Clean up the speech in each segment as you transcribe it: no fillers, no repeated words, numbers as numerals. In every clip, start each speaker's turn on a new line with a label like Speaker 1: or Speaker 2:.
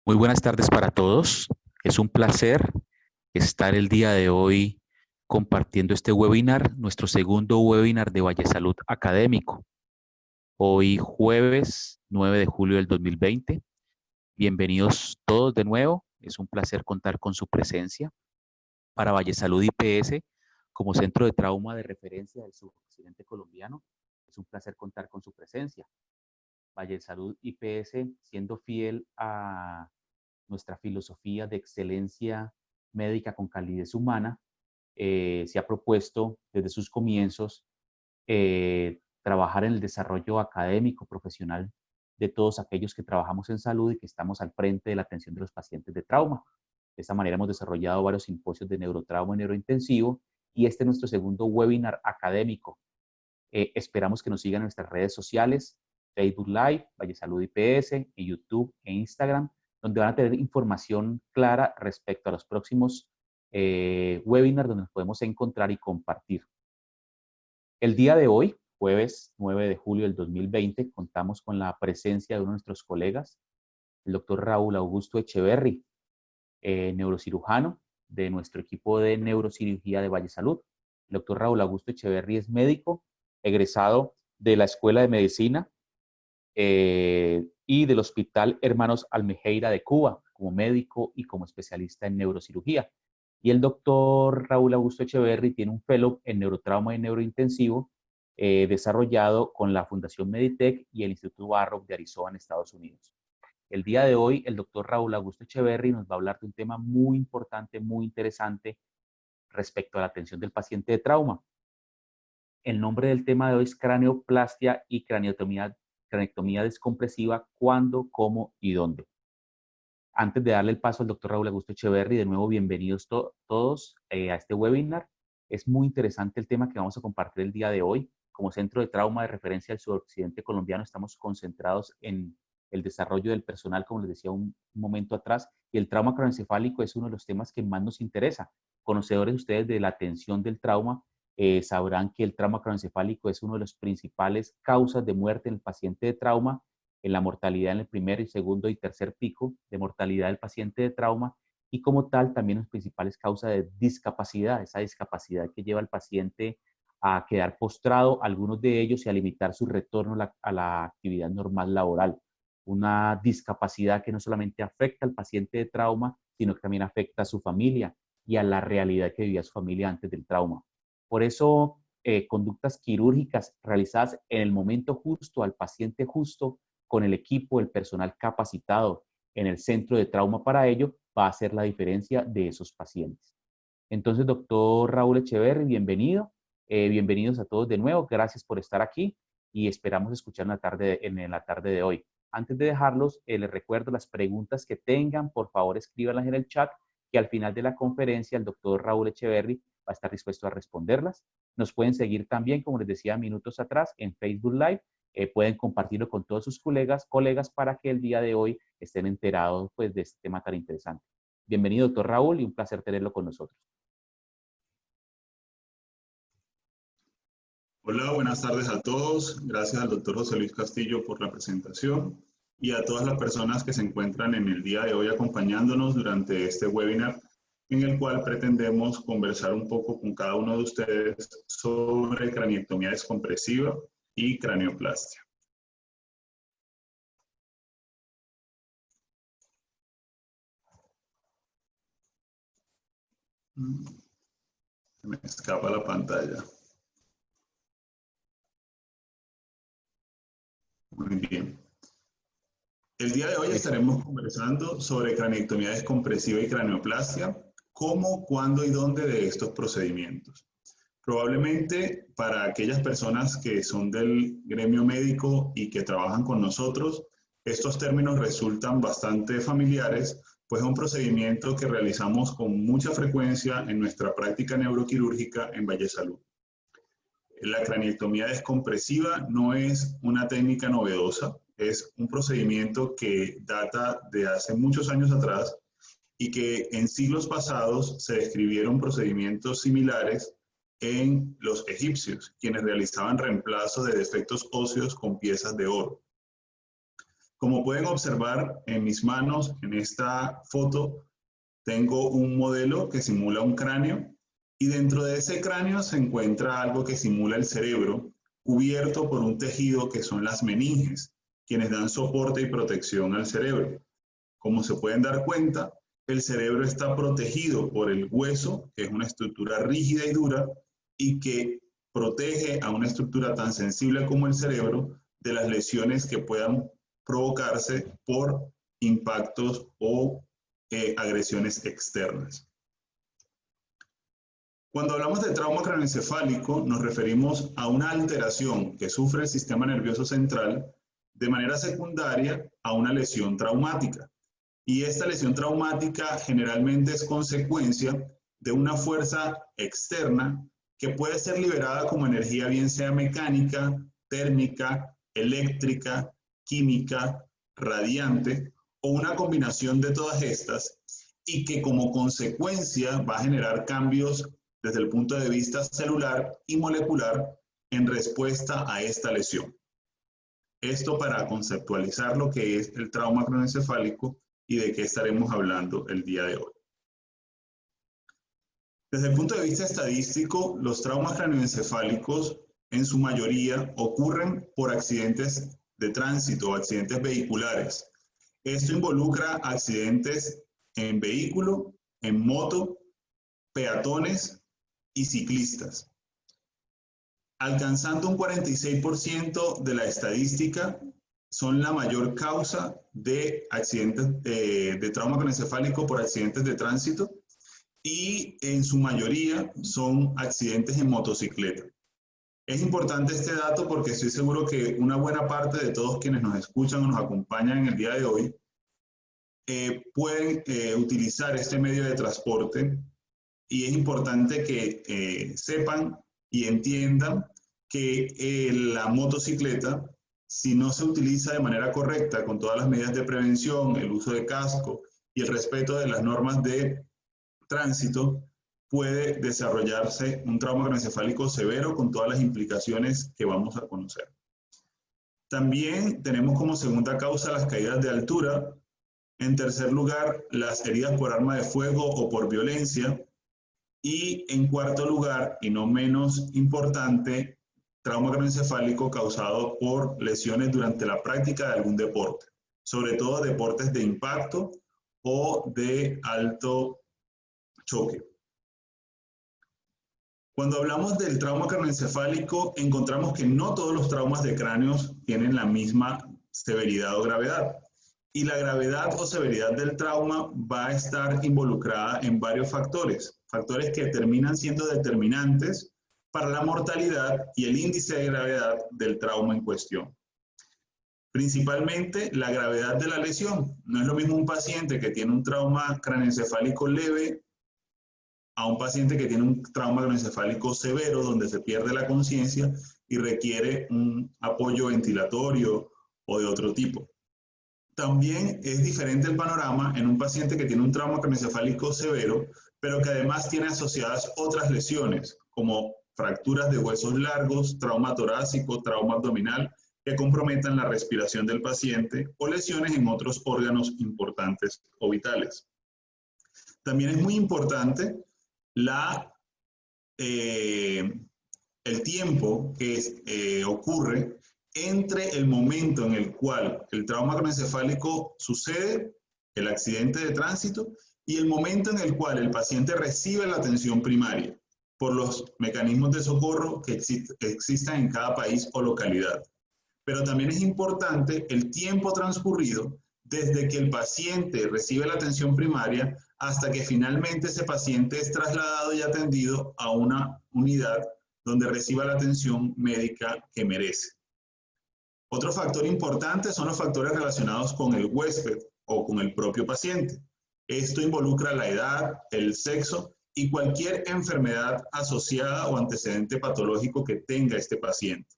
Speaker 1: Muy buenas tardes para todos. Es un placer estar el día de hoy compartiendo este webinar, nuestro segundo webinar de Valle Salud Académico. Hoy jueves 9 de julio del 2020. Bienvenidos todos de nuevo. Es un placer contar con su presencia. Para Valle Salud IPS, como centro de trauma de referencia del suroccidente colombiano, es un placer contar con su presencia. Valle Salud IPS, siendo fiel a nuestra filosofía de excelencia médica con calidez humana, se ha propuesto desde sus comienzos trabajar en el desarrollo académico, profesional de todos aquellos que trabajamos en salud y que estamos al frente de la atención de los pacientes de trauma. De esta manera hemos desarrollado varios simposios de neurotrauma y neurointensivo y este es nuestro segundo webinar académico. Esperamos que nos sigan en nuestras redes sociales, Facebook Live, Valle Salud IPS, en YouTube e Instagram, donde van a tener información clara respecto a los próximos webinars donde nos podemos encontrar y compartir. El día de hoy, jueves 9 de julio del 2020, contamos con la presencia de uno de nuestros colegas, el doctor Raúl Augusto Echeverry, neurocirujano de nuestro equipo de neurocirugía de Valle Salud. El doctor Raúl Augusto Echeverry es médico, egresado de la Escuela de Medicina y del Hospital Hermanos Almejeira de Cuba, como médico y como especialista en neurocirugía. Y el doctor Raúl Augusto Echeverry tiene un fellow en neurotrauma y neurointensivo desarrollado con la Fundación Meditech y el Instituto Barrow de Arizona, en Estados Unidos. El día de hoy, el doctor Raúl Augusto Echeverry nos va a hablar de un tema muy importante, muy interesante respecto a la atención del paciente de trauma. El nombre del tema de hoy es craneoplastia y craneectomía descompresiva, cuándo, cómo y dónde. Antes de darle el paso al doctor Raúl Augusto Echeverry, de nuevo bienvenidos todos a este webinar. Es muy interesante el tema que vamos a compartir el día de hoy. Como centro de trauma de referencia del suroccidente colombiano, estamos concentrados en el desarrollo del personal, como les decía un momento atrás, y el trauma craneoencefálico es uno de los temas que más nos interesa. Conocedores ustedes de la atención del trauma, sabrán que el trauma craneoencefálico es una de las principales causas de muerte en el paciente de trauma, en la mortalidad en el primer y segundo y tercer pico de mortalidad del paciente de trauma, y como tal también las principales causas de discapacidad, esa discapacidad que lleva al paciente a quedar postrado, algunos de ellos, y a limitar su retorno a la actividad normal laboral. Una discapacidad que no solamente afecta al paciente de trauma, sino que también afecta a su familia y a la realidad que vivía su familia antes del trauma. Por eso, conductas quirúrgicas realizadas en el momento justo, al paciente justo, con el equipo, el personal capacitado en el centro de trauma para ello, va a hacer la diferencia de esos pacientes. Entonces, doctor Raúl Echeverry, bienvenido. Bienvenidos a todos de nuevo. Gracias por estar aquí y esperamos escuchar en la tarde de hoy. Antes de dejarlos, les recuerdo las preguntas que tengan, por favor escríbanlas en el chat, que al final de la conferencia el doctor Raúl Echeverry va a estar dispuesto a responderlas. Nos pueden seguir también, como les decía minutos atrás, en Facebook Live. Pueden compartirlo con todos sus colegas para que el día de hoy estén enterados pues, de este tema tan interesante. Bienvenido, doctor Raúl, y un placer tenerlo con nosotros.
Speaker 2: Hola, buenas tardes a todos. Gracias al doctor José Luis Castillo por la presentación y a todas las personas que se encuentran en el día de hoy acompañándonos durante este webinar, en el cual pretendemos conversar un poco con cada uno de ustedes sobre craneectomía descompresiva y craneoplastia. Se me escapa la pantalla. Muy bien. El día de hoy estaremos conversando sobre craneectomía descompresiva y craneoplastia, cómo, cuándo y dónde de estos procedimientos. Probablemente para aquellas personas que son del gremio médico y que trabajan con nosotros, estos términos resultan bastante familiares, pues es un procedimiento que realizamos con mucha frecuencia en nuestra práctica neuroquirúrgica en Valle Salud. La craneectomía descompresiva no es una técnica novedosa, es un procedimiento que data de hace muchos años atrás y que en siglos pasados se describieron procedimientos similares en los egipcios, quienes realizaban reemplazo de defectos óseos con piezas de oro. Como pueden observar en mis manos, en esta foto, tengo un modelo que simula un cráneo y dentro de ese cráneo se encuentra algo que simula el cerebro, cubierto por un tejido que son las meninges, quienes dan soporte y protección al cerebro. Como se pueden dar cuenta, el cerebro está protegido por el hueso, que es una estructura rígida y dura, y que protege a una estructura tan sensible como el cerebro de las lesiones que puedan provocarse por impactos o agresiones externas. Cuando hablamos de trauma craneoencefálico, nos referimos a una alteración que sufre el sistema nervioso central de manera secundaria a una lesión traumática. Y esta lesión traumática generalmente es consecuencia de una fuerza externa que puede ser liberada como energía, bien sea mecánica, térmica, eléctrica, química, radiante, o una combinación de todas estas, y que como consecuencia va a generar cambios desde el punto de vista celular y molecular en respuesta a esta lesión. Esto para conceptualizar lo que es el trauma craneoencefálico y de qué estaremos hablando el día de hoy. Desde el punto de vista estadístico, los traumas craneoencefálicos en su mayoría ocurren por accidentes de tránsito o accidentes vehiculares. Esto involucra accidentes en vehículo, en moto, peatones y ciclistas. Alcanzando un 46% de la estadística, son la mayor causa de accidentes de trauma craneoencefálico por accidentes de tránsito y en su mayoría son accidentes en motocicleta. Es importante este dato porque estoy seguro que una buena parte de todos quienes nos escuchan o nos acompañan en el día de hoy pueden utilizar este medio de transporte y es importante que sepan y entiendan que la motocicleta, si no se utiliza de manera correcta, con todas las medidas de prevención, el uso de casco y el respeto de las normas de tránsito, puede desarrollarse un trauma craneoencefálico severo con todas las implicaciones que vamos a conocer. También tenemos como segunda causa las caídas de altura. En tercer lugar, las heridas por arma de fuego o por violencia. Y en cuarto lugar, y no menos importante, trauma craneoencefálico causado por lesiones durante la práctica de algún deporte, sobre todo deportes de impacto o de alto choque. Cuando hablamos del trauma craneoencefálico, encontramos que no todos los traumas de cráneos tienen la misma severidad o gravedad. Y la gravedad o severidad del trauma va a estar involucrada en varios factores, factores que terminan siendo determinantes para la mortalidad y el índice de gravedad del trauma en cuestión. Principalmente la gravedad de la lesión. No es lo mismo un paciente que tiene un trauma craneoencefálico leve a un paciente que tiene un trauma craneoencefálico severo donde se pierde la conciencia y requiere un apoyo ventilatorio o de otro tipo. También es diferente el panorama en un paciente que tiene un trauma craneoencefálico severo, pero que además tiene asociadas otras lesiones, como fracturas de huesos largos, trauma torácico, trauma abdominal, que comprometan la respiración del paciente o lesiones en otros órganos importantes o vitales. También es muy importante el tiempo que ocurre entre el momento en el cual el trauma craneoencefálico sucede, el accidente de tránsito, y el momento en el cual el paciente recibe la atención primaria por los mecanismos de socorro que existan en cada país o localidad. Pero también es importante el tiempo transcurrido desde que el paciente recibe la atención primaria hasta que finalmente ese paciente es trasladado y atendido a una unidad donde reciba la atención médica que merece. Otro factor importante son los factores relacionados con el huésped o con el propio paciente. Esto involucra la edad, el sexo y cualquier enfermedad asociada o antecedente patológico que tenga este paciente.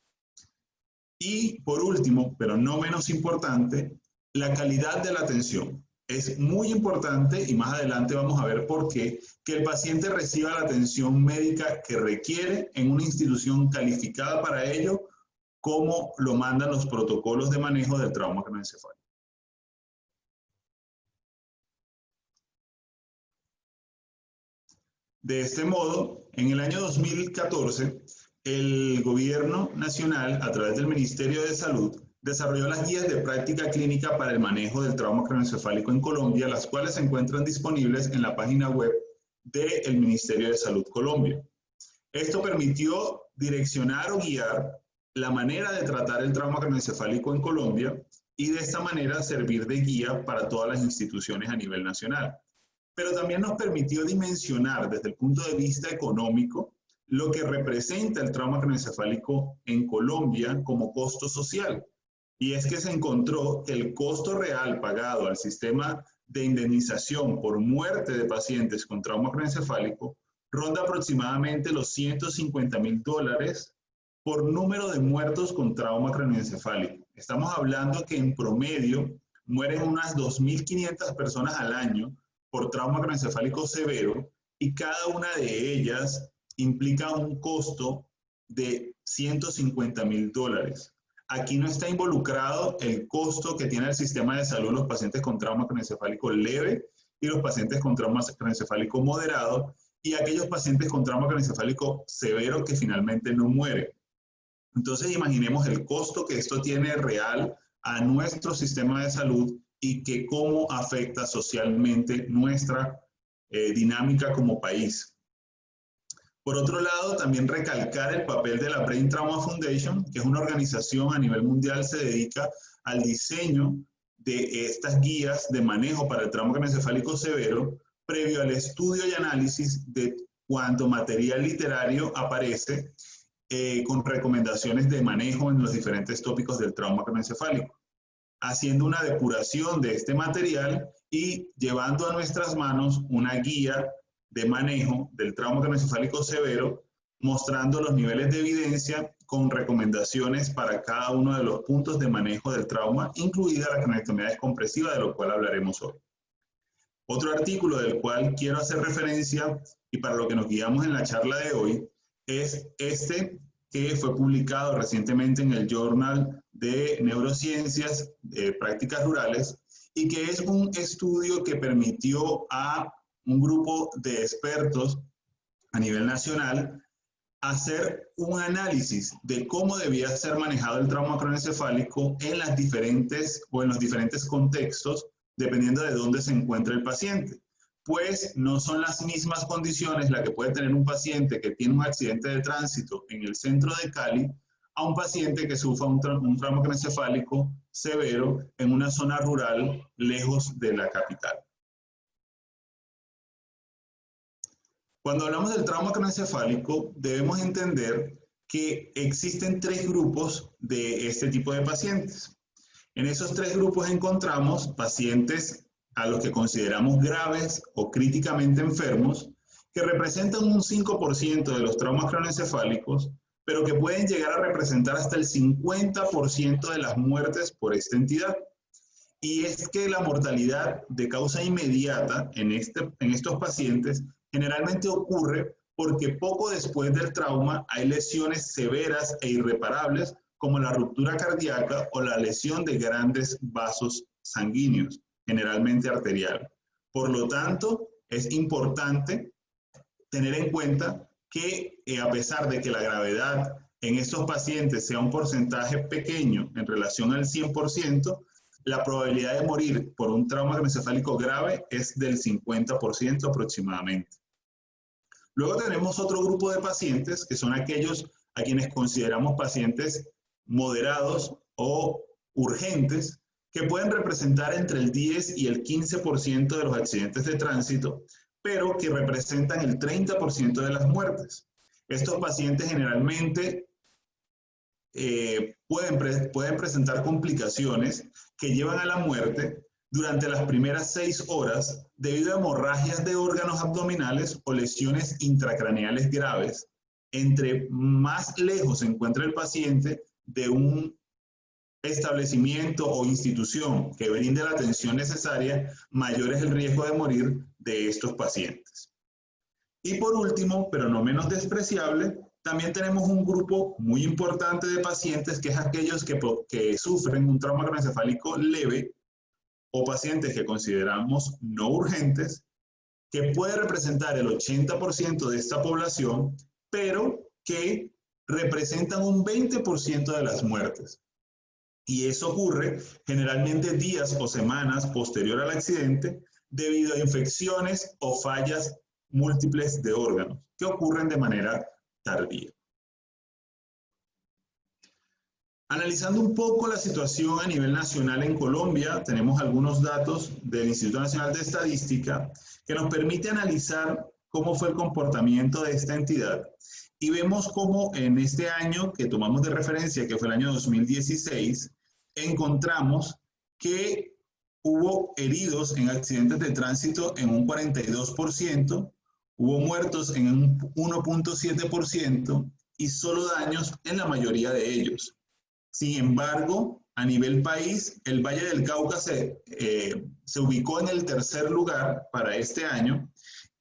Speaker 2: Y por último, pero no menos importante, la calidad de la atención. Es muy importante, y más adelante vamos a ver por qué, que el paciente reciba la atención médica que requiere en una institución calificada para ello, como lo mandan los protocolos de manejo del trauma craneoencefálico. De este modo, en el año 2014, el Gobierno Nacional, a través del Ministerio de Salud, desarrolló las guías de práctica clínica para el manejo del trauma craneoencefálico en Colombia, las cuales se encuentran disponibles en la página web del Ministerio de Salud Colombia. Esto permitió direccionar o guiar la manera de tratar el trauma craneoencefálico en Colombia y de esta manera servir de guía para todas las instituciones a nivel nacional. Pero también nos permitió dimensionar desde el punto de vista económico lo que representa el trauma craneoencefálico en Colombia como costo social. Y es que se encontró que el costo real pagado al sistema de indemnización por muerte de pacientes con trauma craneoencefálico ronda aproximadamente los $150.000 por número de muertos con trauma craneoencefálico. Estamos hablando que en promedio mueren unas 2.500 personas al año por trauma craneoencefálico severo y cada una de ellas implica un costo de $150.000. Aquí no está involucrado el costo que tiene el sistema de salud los pacientes con trauma craneoencefálico leve y los pacientes con trauma craneoencefálico moderado y aquellos pacientes con trauma craneoencefálico severo que finalmente no mueren. Entonces imaginemos el costo que esto tiene real a nuestro sistema de salud y que cómo afecta socialmente nuestra dinámica como país. Por otro lado, también recalcar el papel de la Brain Trauma Foundation, que es una organización a nivel mundial que se dedica al diseño de estas guías de manejo para el trauma craneoencefálico severo, previo al estudio y análisis de cuánto material literario aparece con recomendaciones de manejo en los diferentes tópicos del trauma craneoencefálico, haciendo una depuración de este material y llevando a nuestras manos una guía de manejo del trauma craneoencefálico severo, mostrando los niveles de evidencia con recomendaciones para cada uno de los puntos de manejo del trauma, incluida la cranectomía descompresiva, de lo cual hablaremos hoy. Otro artículo del cual quiero hacer referencia y para lo que nos guiamos en la charla de hoy es este que fue publicado recientemente en el Journal de Neurociencias Prácticas Rurales y que es un estudio que permitió a un grupo de expertos a nivel nacional hacer un análisis de cómo debía ser manejado el trauma craneoencefálico en las diferentes o en los diferentes contextos, dependiendo de dónde se encuentra el paciente. Pues no son las mismas condiciones la que puede tener un paciente que tiene un accidente de tránsito en el centro de Cali a un paciente que sufra un trauma craneoencefálico severo en una zona rural lejos de la capital. Cuando hablamos del trauma craneoencefálico, debemos entender que existen tres grupos de este tipo de pacientes. En esos tres grupos encontramos pacientes a los que consideramos graves o críticamente enfermos, que representan un 5% de los traumas craneoencefálicos, pero que pueden llegar a representar hasta el 50% de las muertes por esta entidad. Y es que la mortalidad de causa inmediata en estos pacientes generalmente ocurre porque poco después del trauma hay lesiones severas e irreparables como la ruptura cardíaca o la lesión de grandes vasos sanguíneos, generalmente arterial. Por lo tanto, es importante tener en cuenta que a pesar de que la gravedad en estos pacientes sea un porcentaje pequeño en relación al 100%, la probabilidad de morir por un trauma craneoencefálico grave es del 50% aproximadamente. Luego tenemos otro grupo de pacientes que son aquellos a quienes consideramos pacientes moderados o urgentes, que pueden representar entre el 10 y el 15% de los accidentes de tránsito, pero que representan el 30% de las muertes. Estos pacientes generalmente pueden presentar complicaciones que llevan a la muerte durante las primeras 6 horas debido a hemorragias de órganos abdominales o lesiones intracraneales graves. Entre más lejos se encuentra el paciente de un establecimiento o institución que brinde la atención necesaria, mayor es el riesgo de morir de estos pacientes. Y por último, pero no menos despreciable, también tenemos un grupo muy importante de pacientes que es aquellos que sufren un trauma craneoencefálico leve o pacientes que consideramos no urgentes, que puede representar el 80% de esta población, pero que representan un 20% de las muertes. Y eso ocurre generalmente días o semanas posterior al accidente debido a infecciones o fallas múltiples de órganos que ocurren de manera tardía. Analizando un poco la situación a nivel nacional en Colombia, tenemos algunos datos del Instituto Nacional de Estadística que nos permite analizar cómo fue el comportamiento de esta entidad. Y vemos cómo en este año que tomamos de referencia, que fue el año 2016, encontramos que hubo heridos en accidentes de tránsito en un 42%, hubo muertos en un 1.7% y solo daños en la mayoría de ellos. Sin embargo, a nivel país, el Valle del Cauca se ubicó en el tercer lugar para este año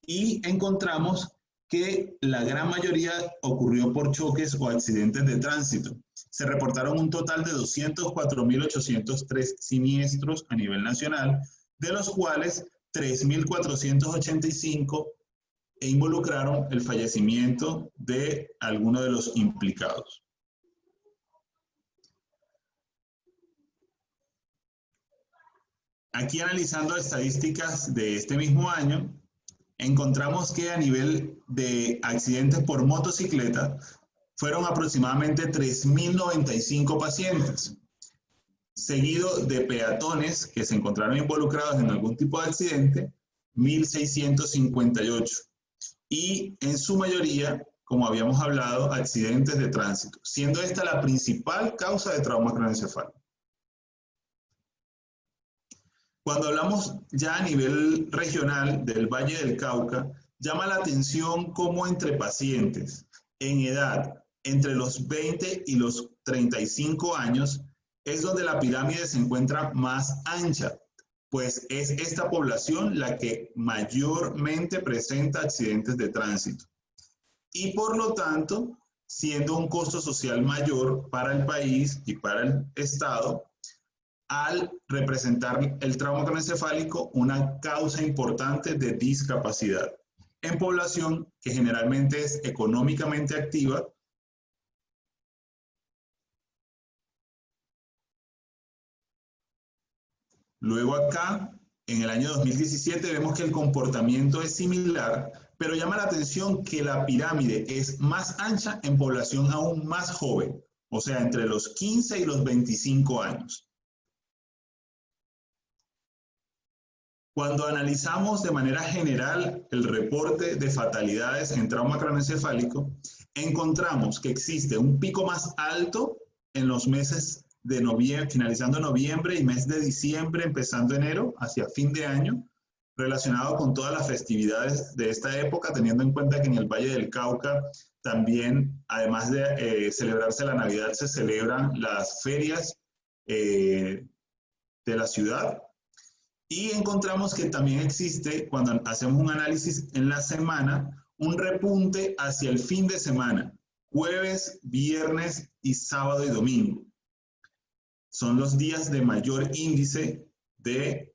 Speaker 2: y encontramos que la gran mayoría ocurrió por choques o accidentes de tránsito. Se reportaron un total de 204.803 siniestros a nivel nacional, de los cuales 3.485 involucraron el fallecimiento de alguno de los implicados. Aquí analizando estadísticas de este mismo año, encontramos que a nivel de accidentes por motocicleta fueron aproximadamente 3.095 pacientes, seguido de peatones que se encontraron involucrados en algún tipo de accidente, 1.658. Y en su mayoría, como habíamos hablado, accidentes de tránsito, siendo esta la principal causa de trauma craneoencefálico. Cuando hablamos ya a nivel regional del Valle del Cauca, llama la atención cómo entre pacientes en edad entre los 20 y los 35 años es donde la pirámide se encuentra más ancha, pues es esta población la que mayormente presenta accidentes de tránsito. Y por lo tanto, siendo un costo social mayor para el país y para el Estado, al representar el trauma craneoencefálico una causa importante de discapacidad en población que generalmente es económicamente activa. Luego acá, en el año 2017, vemos que el comportamiento es similar, pero llama la atención que la pirámide es más ancha en población aún más joven, o sea, entre los 15 y los 25 años. Cuando analizamos de manera general el reporte de fatalidades en trauma craneoencefálico, encontramos que existe un pico más alto en los meses de noviembre, finalizando noviembre, y mes de diciembre, empezando enero, hacia fin de año, relacionado con todas las festividades de esta época, teniendo en cuenta que en el Valle del Cauca también, además de celebrarse la Navidad, se celebran las ferias de la ciudad. Y encontramos que también existe, cuando hacemos un análisis en la semana, un repunte hacia el fin de semana, jueves, viernes y sábado y domingo. Son los días de mayor índice de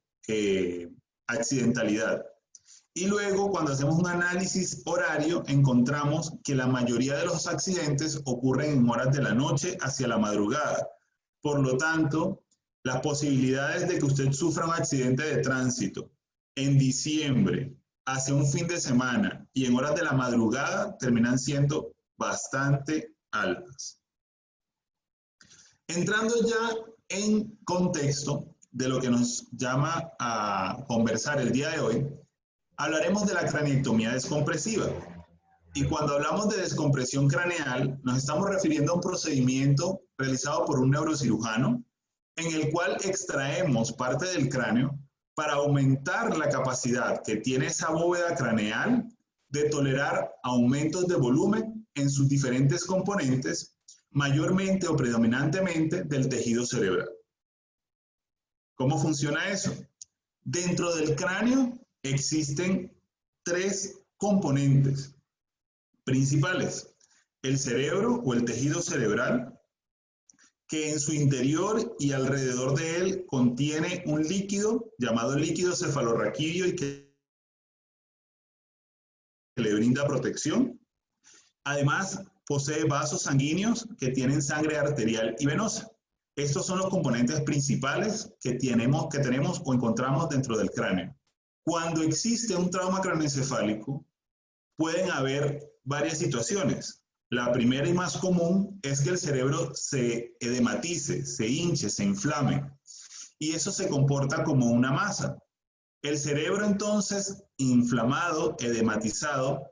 Speaker 2: accidentalidad. Y luego, cuando hacemos un análisis horario, encontramos que la mayoría de los accidentes ocurren en horas de la noche hacia la madrugada. Por lo tanto, las posibilidades de que usted sufra un accidente de tránsito en diciembre, hacia un fin de semana y en horas de la madrugada terminan siendo bastante altas. Entrando ya en contexto de lo que nos llama a conversar el día de hoy, hablaremos de la craneectomía descompresiva. Y cuando hablamos de descompresión craneal, nos estamos refiriendo a un procedimiento realizado por un neurocirujano en el cual extraemos parte del cráneo para aumentar la capacidad que tiene esa bóveda craneal de tolerar aumentos de volumen en sus diferentes componentes, mayormente o predominantemente del tejido cerebral. ¿Cómo funciona eso? Dentro del cráneo existen tres componentes principales: el cerebro o el tejido cerebral, que en su interior y alrededor de él contiene un líquido llamado líquido cefalorraquídeo y que que le brinda protección. Además, posee vasos sanguíneos que tienen sangre arterial y venosa. Estos son los componentes principales que tenemos o encontramos dentro del cráneo. Cuando existe un trauma craneoencefálico, pueden haber varias situaciones. La primera y más común es que el cerebro se edematice, se hinche, se inflame, y eso se comporta como una masa. El cerebro entonces, inflamado, edematizado,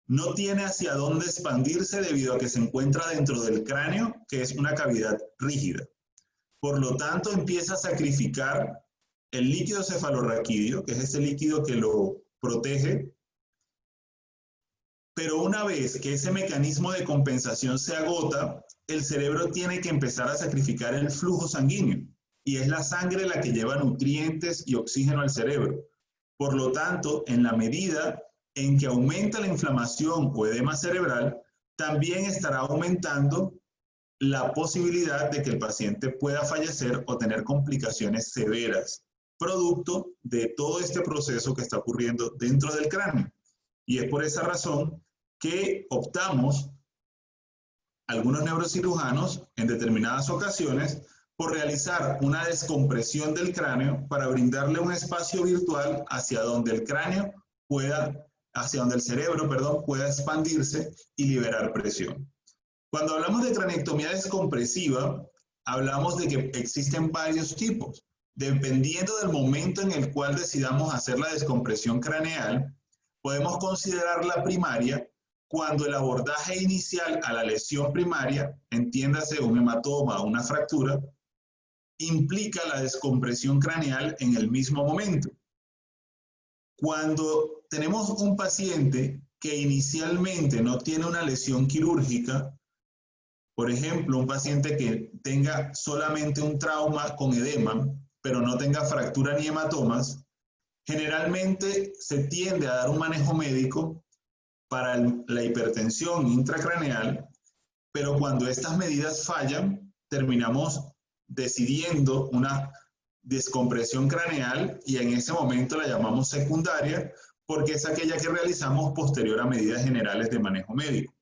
Speaker 2: no tiene hacia dónde expandirse debido a que se encuentra dentro del cráneo, que es una cavidad rígida. Por lo tanto, empieza a sacrificar el líquido cefalorraquídeo, que es ese líquido que lo protege. Pero una vez que ese mecanismo de compensación se agota, el cerebro tiene que empezar a sacrificar el flujo sanguíneo. Y es la sangre la que lleva nutrientes y oxígeno al cerebro. Por lo tanto, en la medida en que aumenta la inflamación o edema cerebral, también estará aumentando la posibilidad de que el paciente pueda fallecer o tener complicaciones severas, producto de todo este proceso que está ocurriendo dentro del cráneo. Y es por esa razón que optamos, algunos neurocirujanos, en determinadas ocasiones, por realizar una descompresión del cráneo para brindarle un espacio virtual hacia donde el cerebro pueda expandirse y liberar presión. Cuando hablamos de craneectomía descompresiva, hablamos de que existen varios tipos. Dependiendo del momento en el cual decidamos hacer la descompresión craneal, podemos considerar la primaria cuando el abordaje inicial a la lesión primaria, entiéndase un hematoma o una fractura, implica la descompresión craneal en el mismo momento. Cuando tenemos un paciente que inicialmente no tiene una lesión quirúrgica, por ejemplo, un paciente que tenga solamente un trauma con edema, pero no tenga fractura ni hematomas, generalmente se tiende a dar un manejo médico para la hipertensión intracraneal, pero cuando estas medidas fallan, terminamos decidiendo una descompresión craneal y en ese momento la llamamos secundaria porque es aquella que realizamos posterior a medidas generales de manejo médico.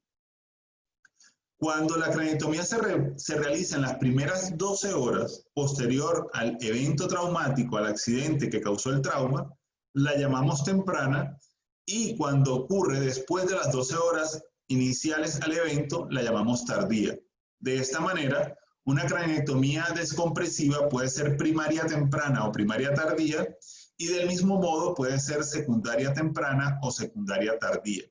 Speaker 2: Cuando la craneectomía se realiza en las primeras 12 horas posterior al evento traumático, al accidente que causó el trauma, la llamamos temprana, y cuando ocurre después de las 12 horas iniciales al evento, la llamamos tardía. De esta manera, una craneectomía descompresiva puede ser primaria temprana o primaria tardía, y del mismo modo puede ser secundaria temprana o secundaria tardía.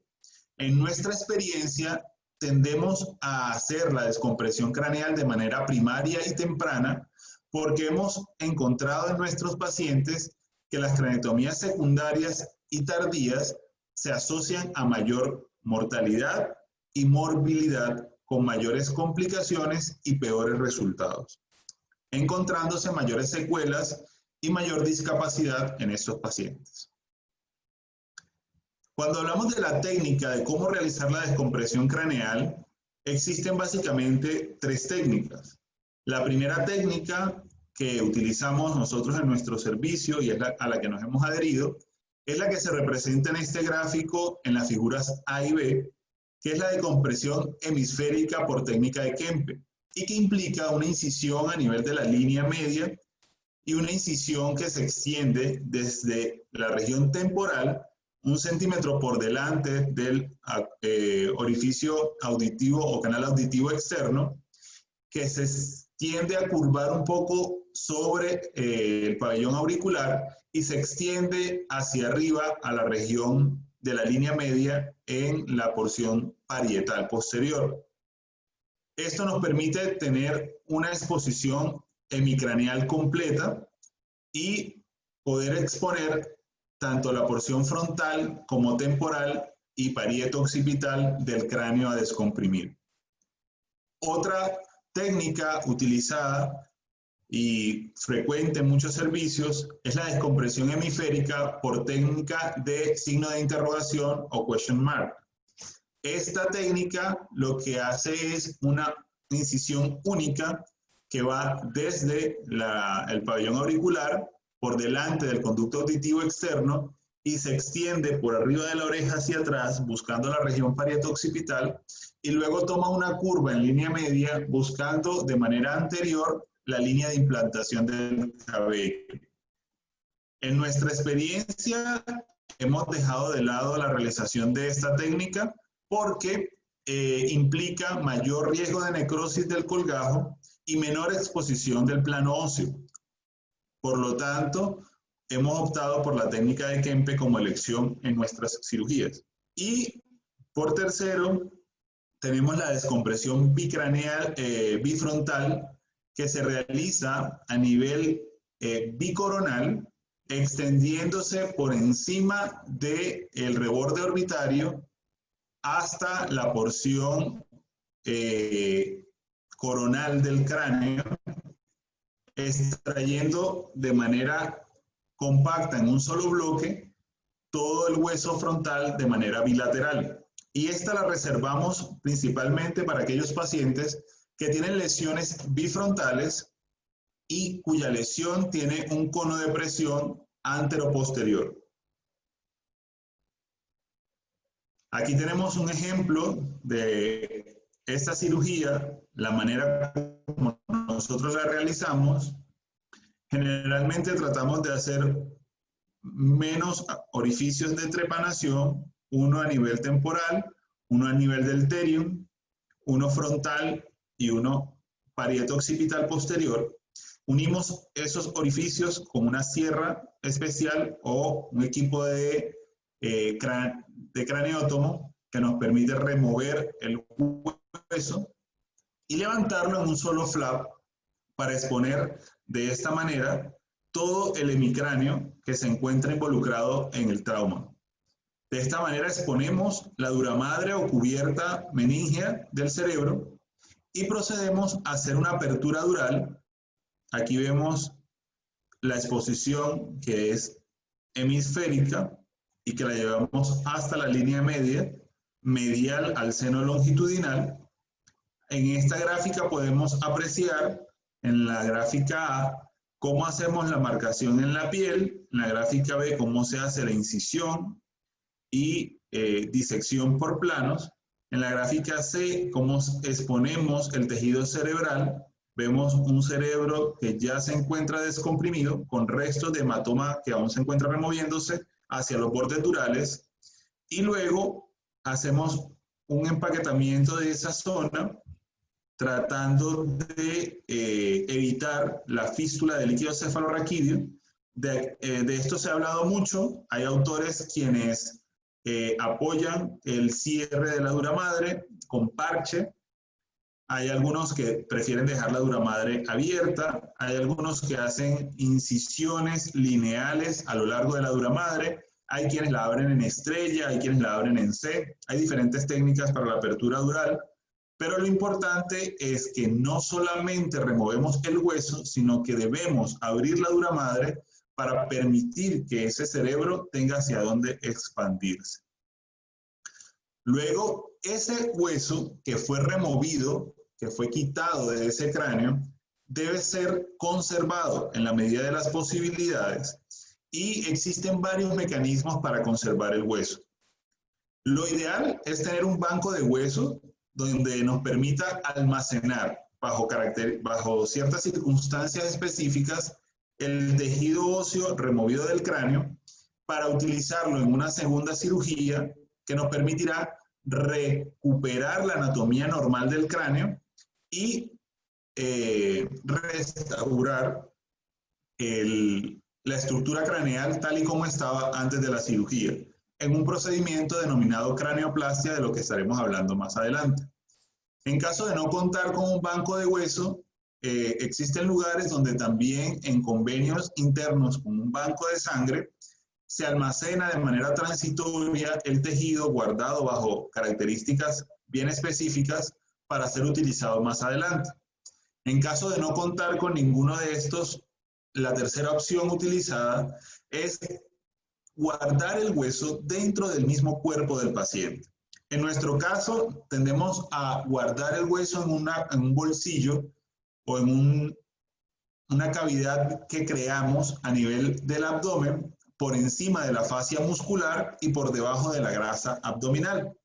Speaker 2: En nuestra experiencia, tendemos a hacer la descompresión craneal de manera primaria y temprana porque hemos encontrado en nuestros pacientes que las craneectomías secundarias y tardías se asocian a mayor mortalidad y morbilidad con mayores complicaciones y peores resultados, encontrándose mayores secuelas y mayor discapacidad en estos pacientes. Cuando hablamos de la técnica de cómo realizar la descompresión craneal, existen básicamente 3 técnicas. La primera técnica que utilizamos nosotros en nuestro servicio y es a la que nos hemos adherido, es la que se representa en este gráfico en las figuras A y B, que es la descompresión hemisférica por técnica de Kempe, y que implica una incisión a nivel de la línea media y una incisión que se extiende desde la región temporal 1 centímetro por delante del orificio auditivo o canal auditivo externo, que se tiende a curvar un poco sobre el pabellón auricular y se extiende hacia arriba a la región de la línea media en la porción parietal posterior. Esto nos permite tener una exposición hemicraneal completa y poder exponer tanto la porción frontal como temporal y parieto-occipital del cráneo a descomprimir. Otra técnica utilizada y frecuente en muchos servicios es la descompresión hemisférica por técnica de signo de interrogación o question mark. Esta técnica lo que hace es una incisión única que va desde el pabellón auricular por delante del conducto auditivo externo y se extiende por arriba de la oreja hacia atrás, buscando la región parieto-occipital, y luego toma una curva en línea media, buscando de manera anterior la línea de implantación del cabello. En nuestra experiencia, hemos dejado de lado la realización de esta técnica porque implica mayor riesgo de necrosis del colgajo y menor exposición del plano óseo. Por lo tanto, hemos optado por la técnica de Kempe como elección en nuestras cirugías. Y por tercero, tenemos la descompresión bicraneal, bifrontal, que se realiza a nivel bicoronal, extendiéndose por encima del reborde orbitario hasta la porción coronal del cráneo, extrayendo de manera compacta en un solo bloque todo el hueso frontal de manera bilateral. Y esta la reservamos principalmente para aquellos pacientes que tienen lesiones bifrontales y cuya lesión tiene un cono de presión antero-posterior. Aquí tenemos un ejemplo de esta cirugía, la manera como nosotros la realizamos. Generalmente tratamos de hacer menos orificios de trepanación, uno a nivel temporal, uno a nivel del terium, uno frontal y uno parieto-occipital posterior. Unimos esos orificios con una sierra especial o un equipo de craneótomo que nos permite remover el hueso y levantarlo en un solo flap para exponer de esta manera todo el hemicráneo que se encuentra involucrado en el trauma. De esta manera exponemos la duramadre o cubierta meningea del cerebro y procedemos a hacer una apertura dural. Aquí vemos la exposición que es hemisférica y que la llevamos hasta la línea media, medial al seno longitudinal. En esta gráfica podemos apreciar en la gráfica A cómo hacemos la marcación en la piel, en la gráfica B cómo se hace la incisión y disección por planos, en la gráfica C cómo exponemos el tejido cerebral. Vemos un cerebro que ya se encuentra descomprimido con restos de hematoma que aún se encuentra removiéndose hacia los bordes durales y luego hacemos un empaquetamiento de esa zona tratando de evitar la fístula del líquido cefalorraquídeo. De esto se ha hablado mucho. Hay autores quienes apoyan el cierre de la duramadre con parche. Hay algunos que prefieren dejar la duramadre abierta. Hay algunos que hacen incisiones lineales a lo largo de la duramadre. Hay quienes la abren en estrella, hay quienes la abren en C. Hay diferentes técnicas para la apertura dural. Pero lo importante es que no solamente removemos el hueso, sino que debemos abrir la duramadre para permitir que ese cerebro tenga hacia dónde expandirse. Luego, ese hueso que fue removido, que fue quitado de ese cráneo, debe ser conservado en la medida de las posibilidades y existen varios mecanismos para conservar el hueso. Lo ideal es tener un banco de hueso donde nos permita almacenar bajo ciertas circunstancias específicas el tejido óseo removido del cráneo para utilizarlo en una segunda cirugía que nos permitirá recuperar la anatomía normal del cráneo y restaurar la estructura craneal tal y como estaba antes de la cirugía, en un procedimiento denominado craneoplastia, de lo que estaremos hablando más adelante. En caso de no contar con un banco de hueso, existen lugares donde también en convenios internos con un banco de sangre se almacena de manera transitoria el tejido guardado bajo características bien específicas para ser utilizado más adelante. En caso de no contar con ninguno de estos, la tercera opción utilizada es guardar el hueso dentro del mismo cuerpo del paciente. En nuestro caso, tendemos a guardar el hueso en un bolsillo o en una cavidad que creamos a nivel del abdomen por encima de la fascia muscular y por debajo de la grasa abdominal.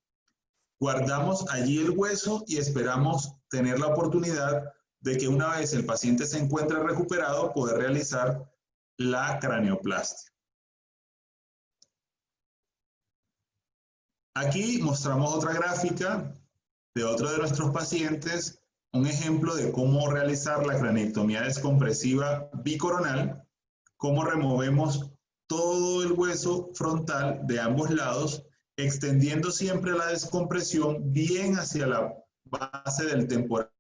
Speaker 2: Guardamos allí el hueso y esperamos tener la oportunidad de que una vez el paciente se encuentre recuperado, poder realizar la craneoplastia. Aquí mostramos otra gráfica de otro de nuestros pacientes, un ejemplo de cómo realizar la craneectomía descompresiva bicoronal, cómo removemos todo el hueso frontal de ambos lados, extendiendo siempre la descompresión bien hacia la base del temporal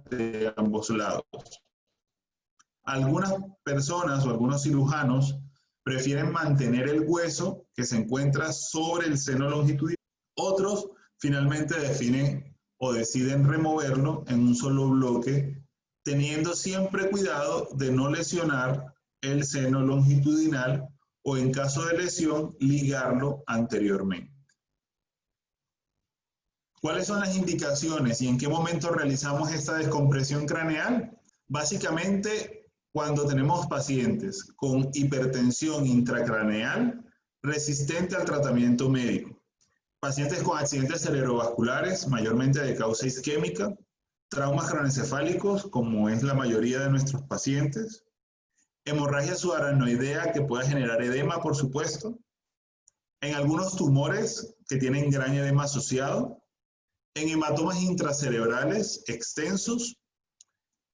Speaker 2: de ambos lados. Algunas personas o algunos cirujanos prefieren mantener el hueso que se encuentra sobre el seno longitudinal. Otros finalmente definen o deciden removerlo en un solo bloque, teniendo siempre cuidado de no lesionar el seno longitudinal o en caso de lesión, ligarlo anteriormente. ¿Cuáles son las indicaciones y en qué momento realizamos esta descompresión craneal? Básicamente, cuando tenemos pacientes con hipertensión intracraneal resistente al tratamiento médico, pacientes con accidentes cerebrovasculares, mayormente de causa isquémica, traumas craneoencefálicos, como es la mayoría de nuestros pacientes, hemorragia subaracnoidea que pueda generar edema, por supuesto, en algunos tumores que tienen gran edema asociado, en hematomas intracerebrales extensos,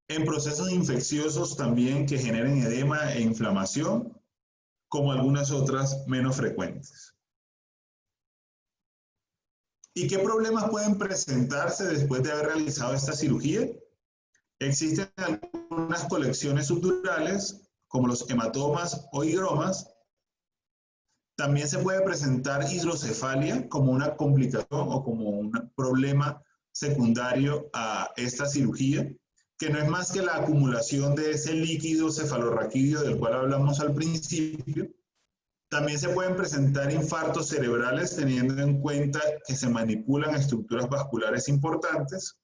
Speaker 2: en procesos infecciosos también que generen edema e inflamación, como algunas otras menos frecuentes. ¿Y qué problemas pueden presentarse después de haber realizado esta cirugía? Existen algunas colecciones subdurales, como los hematomas o higromas. También se puede presentar hidrocefalia como una complicación o como un problema secundario a esta cirugía, que no es más que la acumulación de ese líquido cefalorraquídeo del cual hablamos al principio. También se pueden presentar infartos cerebrales teniendo en cuenta que se manipulan estructuras vasculares importantes.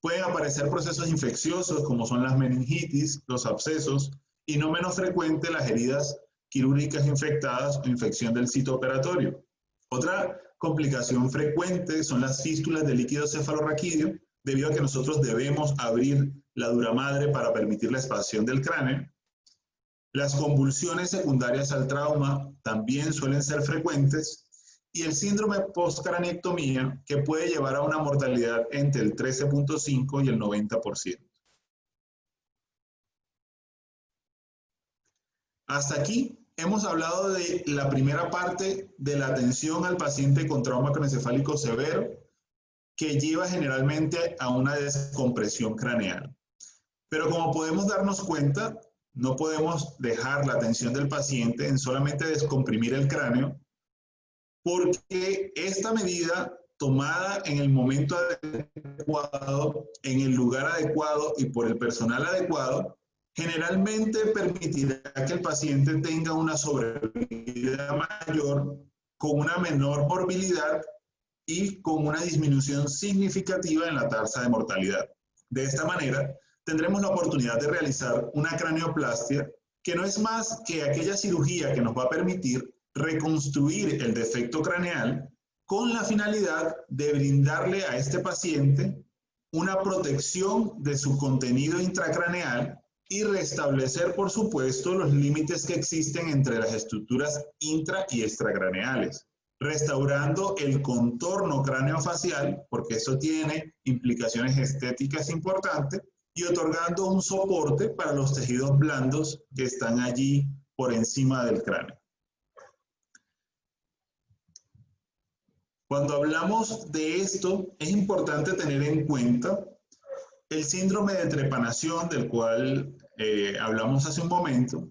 Speaker 2: Pueden aparecer procesos infecciosos como son las meningitis, los abscesos y no menos frecuente las heridas quirúrgicas infectadas o infección del sitio operatorio. Otra complicación frecuente son las fístulas de líquido cefalorraquídeo, debido a que nosotros debemos abrir la dura madre para permitir la expansión del cráneo. Las convulsiones secundarias al trauma también suelen ser frecuentes y el síndrome postcraneectomía que puede llevar a una mortalidad entre el 13.5 y el 90%. Hasta aquí hemos hablado de la primera parte de la atención al paciente con trauma craneoencefálico severo que lleva generalmente a una descompresión craneal. Pero como podemos darnos cuenta, no podemos dejar la atención del paciente en solamente descomprimir el cráneo, porque esta medida tomada en el momento adecuado, en el lugar adecuado y por el personal adecuado, generalmente permitirá que el paciente tenga una sobrevida mayor, con una menor morbilidad y con una disminución significativa en la tasa de mortalidad. De esta manera, tendremos la oportunidad de realizar una craneoplastia que no es más que aquella cirugía que nos va a permitir reconstruir el defecto craneal con la finalidad de brindarle a este paciente una protección de su contenido intracraneal y restablecer, por supuesto, los límites que existen entre las estructuras intra y extracraneales, restaurando el contorno craneofacial, porque eso tiene implicaciones estéticas importantes, y otorgando un soporte para los tejidos blandos que están allí por encima del cráneo. Cuando hablamos de esto, es importante tener en cuenta el síndrome de trepanación, del cual hablamos hace un momento,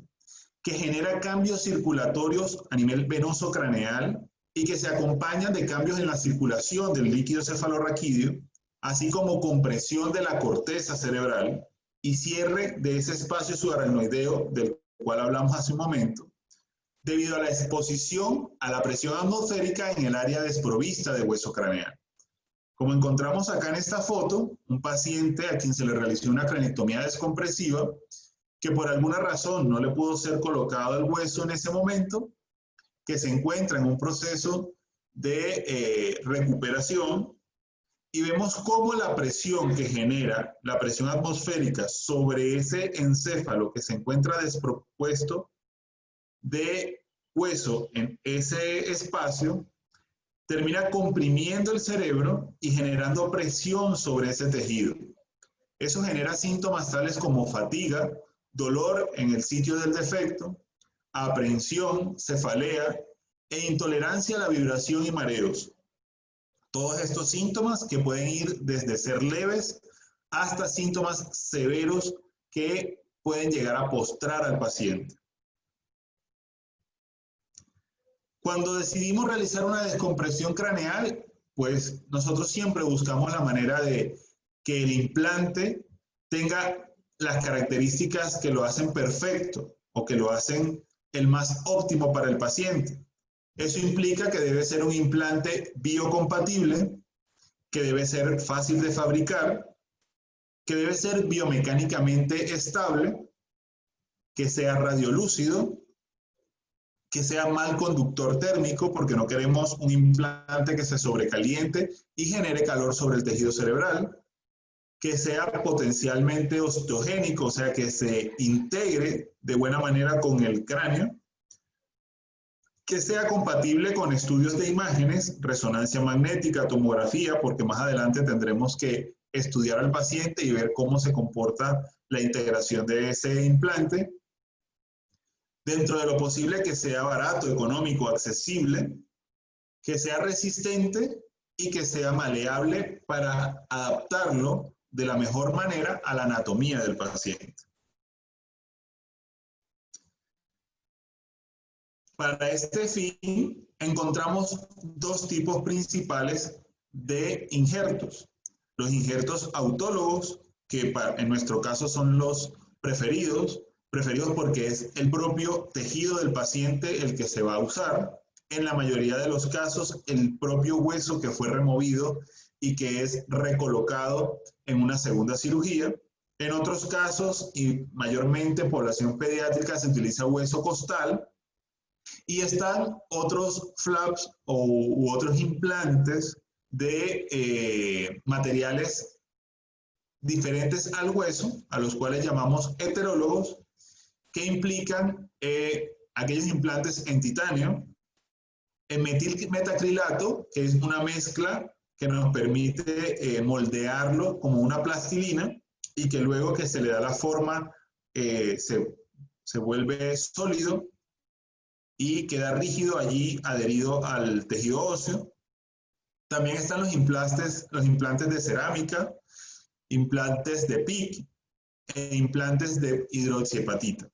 Speaker 2: que genera cambios circulatorios a nivel venoso craneal y que se acompañan de cambios en la circulación del líquido cefalorraquídeo, así como compresión de la corteza cerebral y cierre de ese espacio subaracnoideo del cual hablamos hace un momento, debido a la exposición a la presión atmosférica en el área desprovista de hueso craneal. Como encontramos acá en esta foto, un paciente a quien se le realizó una craneectomía descompresiva que por alguna razón no le pudo ser colocado el hueso en ese momento, que se encuentra en un proceso de recuperación, y vemos cómo la presión que genera, la presión atmosférica sobre ese encéfalo que se encuentra despropuesto de hueso en ese espacio, termina comprimiendo el cerebro y generando presión sobre ese tejido. Eso genera síntomas tales como fatiga, dolor en el sitio del defecto, aprehensión, cefalea e intolerancia a la vibración y mareos. Todos estos síntomas que pueden ir desde ser leves hasta síntomas severos que pueden llegar a postrar al paciente. Cuando decidimos realizar una descompresión craneal, pues nosotros siempre buscamos la manera de que el implante tenga las características que lo hacen perfecto o que lo hacen el más óptimo para el paciente. Eso implica que debe ser un implante biocompatible, que debe ser fácil de fabricar, que debe ser biomecánicamente estable, que sea radiolúcido, que sea mal conductor térmico, porque no queremos un implante que se sobrecaliente y genere calor sobre el tejido cerebral, que sea potencialmente osteogénico, o sea, que se integre de buena manera con el cráneo, que sea compatible con estudios de imágenes, resonancia magnética, tomografía, porque más adelante tendremos que estudiar al paciente y ver cómo se comporta la integración de ese implante. Dentro de lo posible, que sea barato, económico, accesible, que sea resistente y que sea maleable para adaptarlo de la mejor manera a la anatomía del paciente. Para este fin, encontramos dos tipos principales de injertos. Los injertos autólogos, que en nuestro caso son los preferidos porque es el propio tejido del paciente el que se va a usar. En la mayoría de los casos, el propio hueso que fue removido y que es recolocado en una segunda cirugía. En otros casos, y mayormente en población pediátrica, se utiliza hueso costal. Y están otros flaps u otros implantes de materiales diferentes al hueso, a los cuales llamamos heterólogos, que implican aquellos implantes en titanio, en metilmetacrilato, que es una mezcla que nos permite moldearlo como una plastilina y que luego que se le da la forma se vuelve sólido y queda rígido allí adherido al tejido óseo. También están los implantes de cerámica, implantes de PIC e implantes de hidroxiapatita.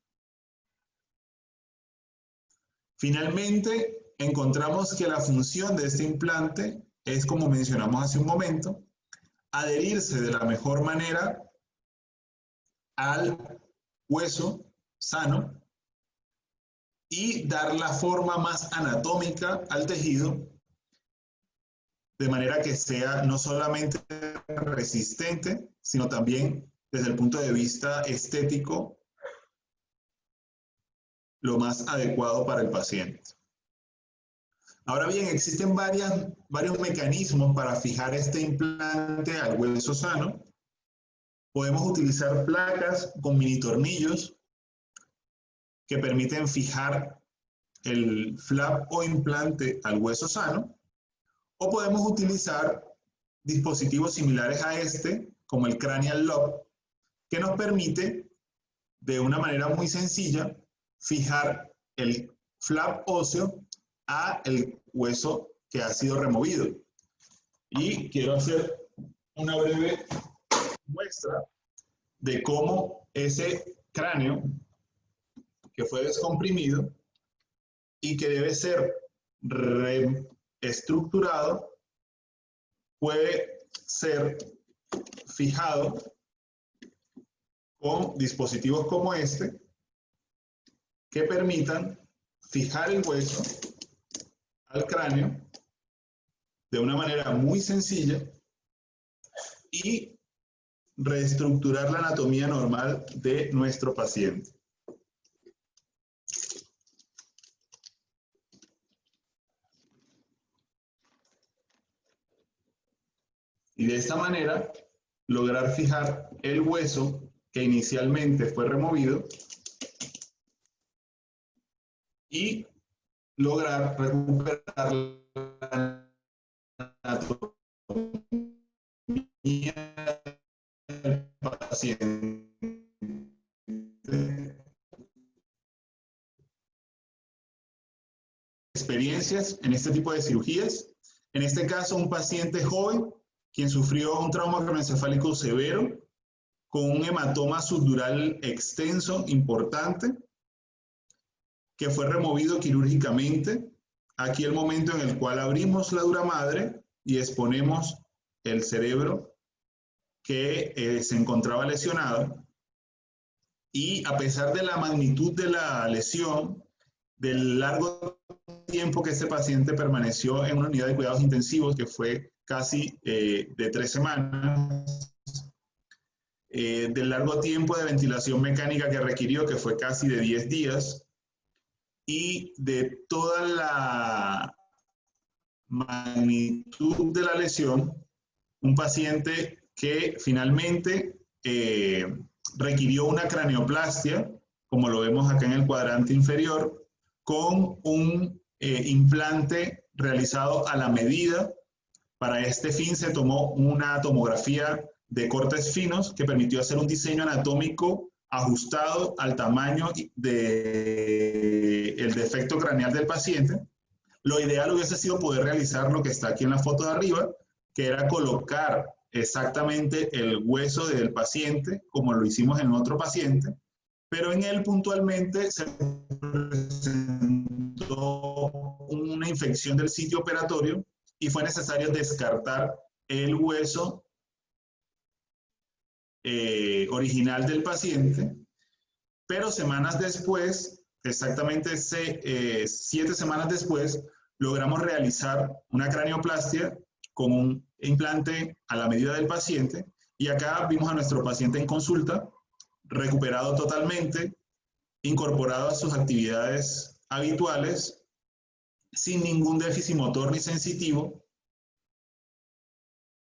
Speaker 2: Finalmente, encontramos que la función de este implante es, como mencionamos hace un momento, adherirse de la mejor manera al hueso sano y dar la forma más anatómica al tejido, de manera que sea no solamente resistente, sino también desde el punto de vista estético, lo más adecuado para el paciente. Ahora bien, existen varios mecanismos para fijar este implante al hueso sano. Podemos utilizar placas con mini tornillos que permiten fijar el flap o implante al hueso sano, o podemos utilizar dispositivos similares a este, como el Cranial Lock, que nos permite de una manera muy sencilla fijar el flap óseo a el hueso que ha sido removido. Y quiero hacer una breve muestra de cómo ese cráneo que fue descomprimido y que debe ser reestructurado puede ser fijado con dispositivos como este que permitan fijar el hueso al cráneo de una manera muy sencilla y reestructurar la anatomía normal de nuestro paciente. Y de esta manera, lograr fijar el hueso que inicialmente fue removido y lograr recuperar la anatomía del paciente. Experiencias en este tipo de cirugías. En este caso, un paciente joven quien sufrió un trauma craneoencefálico severo con un hematoma subdural extenso, importante, que fue removido quirúrgicamente. Aquí el momento en el cual abrimos la dura madre y exponemos el cerebro que se encontraba lesionado. Y a pesar de la magnitud de la lesión, del largo tiempo que este paciente permaneció en una unidad de cuidados intensivos, que fue casi de 3 semanas, del largo tiempo de ventilación mecánica que requirió, que fue casi de 10 días, y de toda la magnitud de la lesión, un paciente que finalmente requirió una craneoplastia, como lo vemos acá en el cuadrante inferior, con un implante realizado a la medida. Para este fin se tomó una tomografía de cortes finos que permitió hacer un diseño anatómico ajustado al tamaño del defecto craneal del paciente. Lo ideal hubiese sido poder realizar lo que está aquí en la foto de arriba, que era colocar exactamente el hueso del paciente, como lo hicimos en otro paciente, pero en él puntualmente se presentó una infección del sitio operatorio y fue necesario descartar el hueso original del paciente, pero semanas después, exactamente 7 semanas después, logramos realizar una craneoplastia con un implante a la medida del paciente, y acá vimos a nuestro paciente en consulta, recuperado totalmente, incorporado a sus actividades habituales, sin ningún déficit motor ni sensitivo,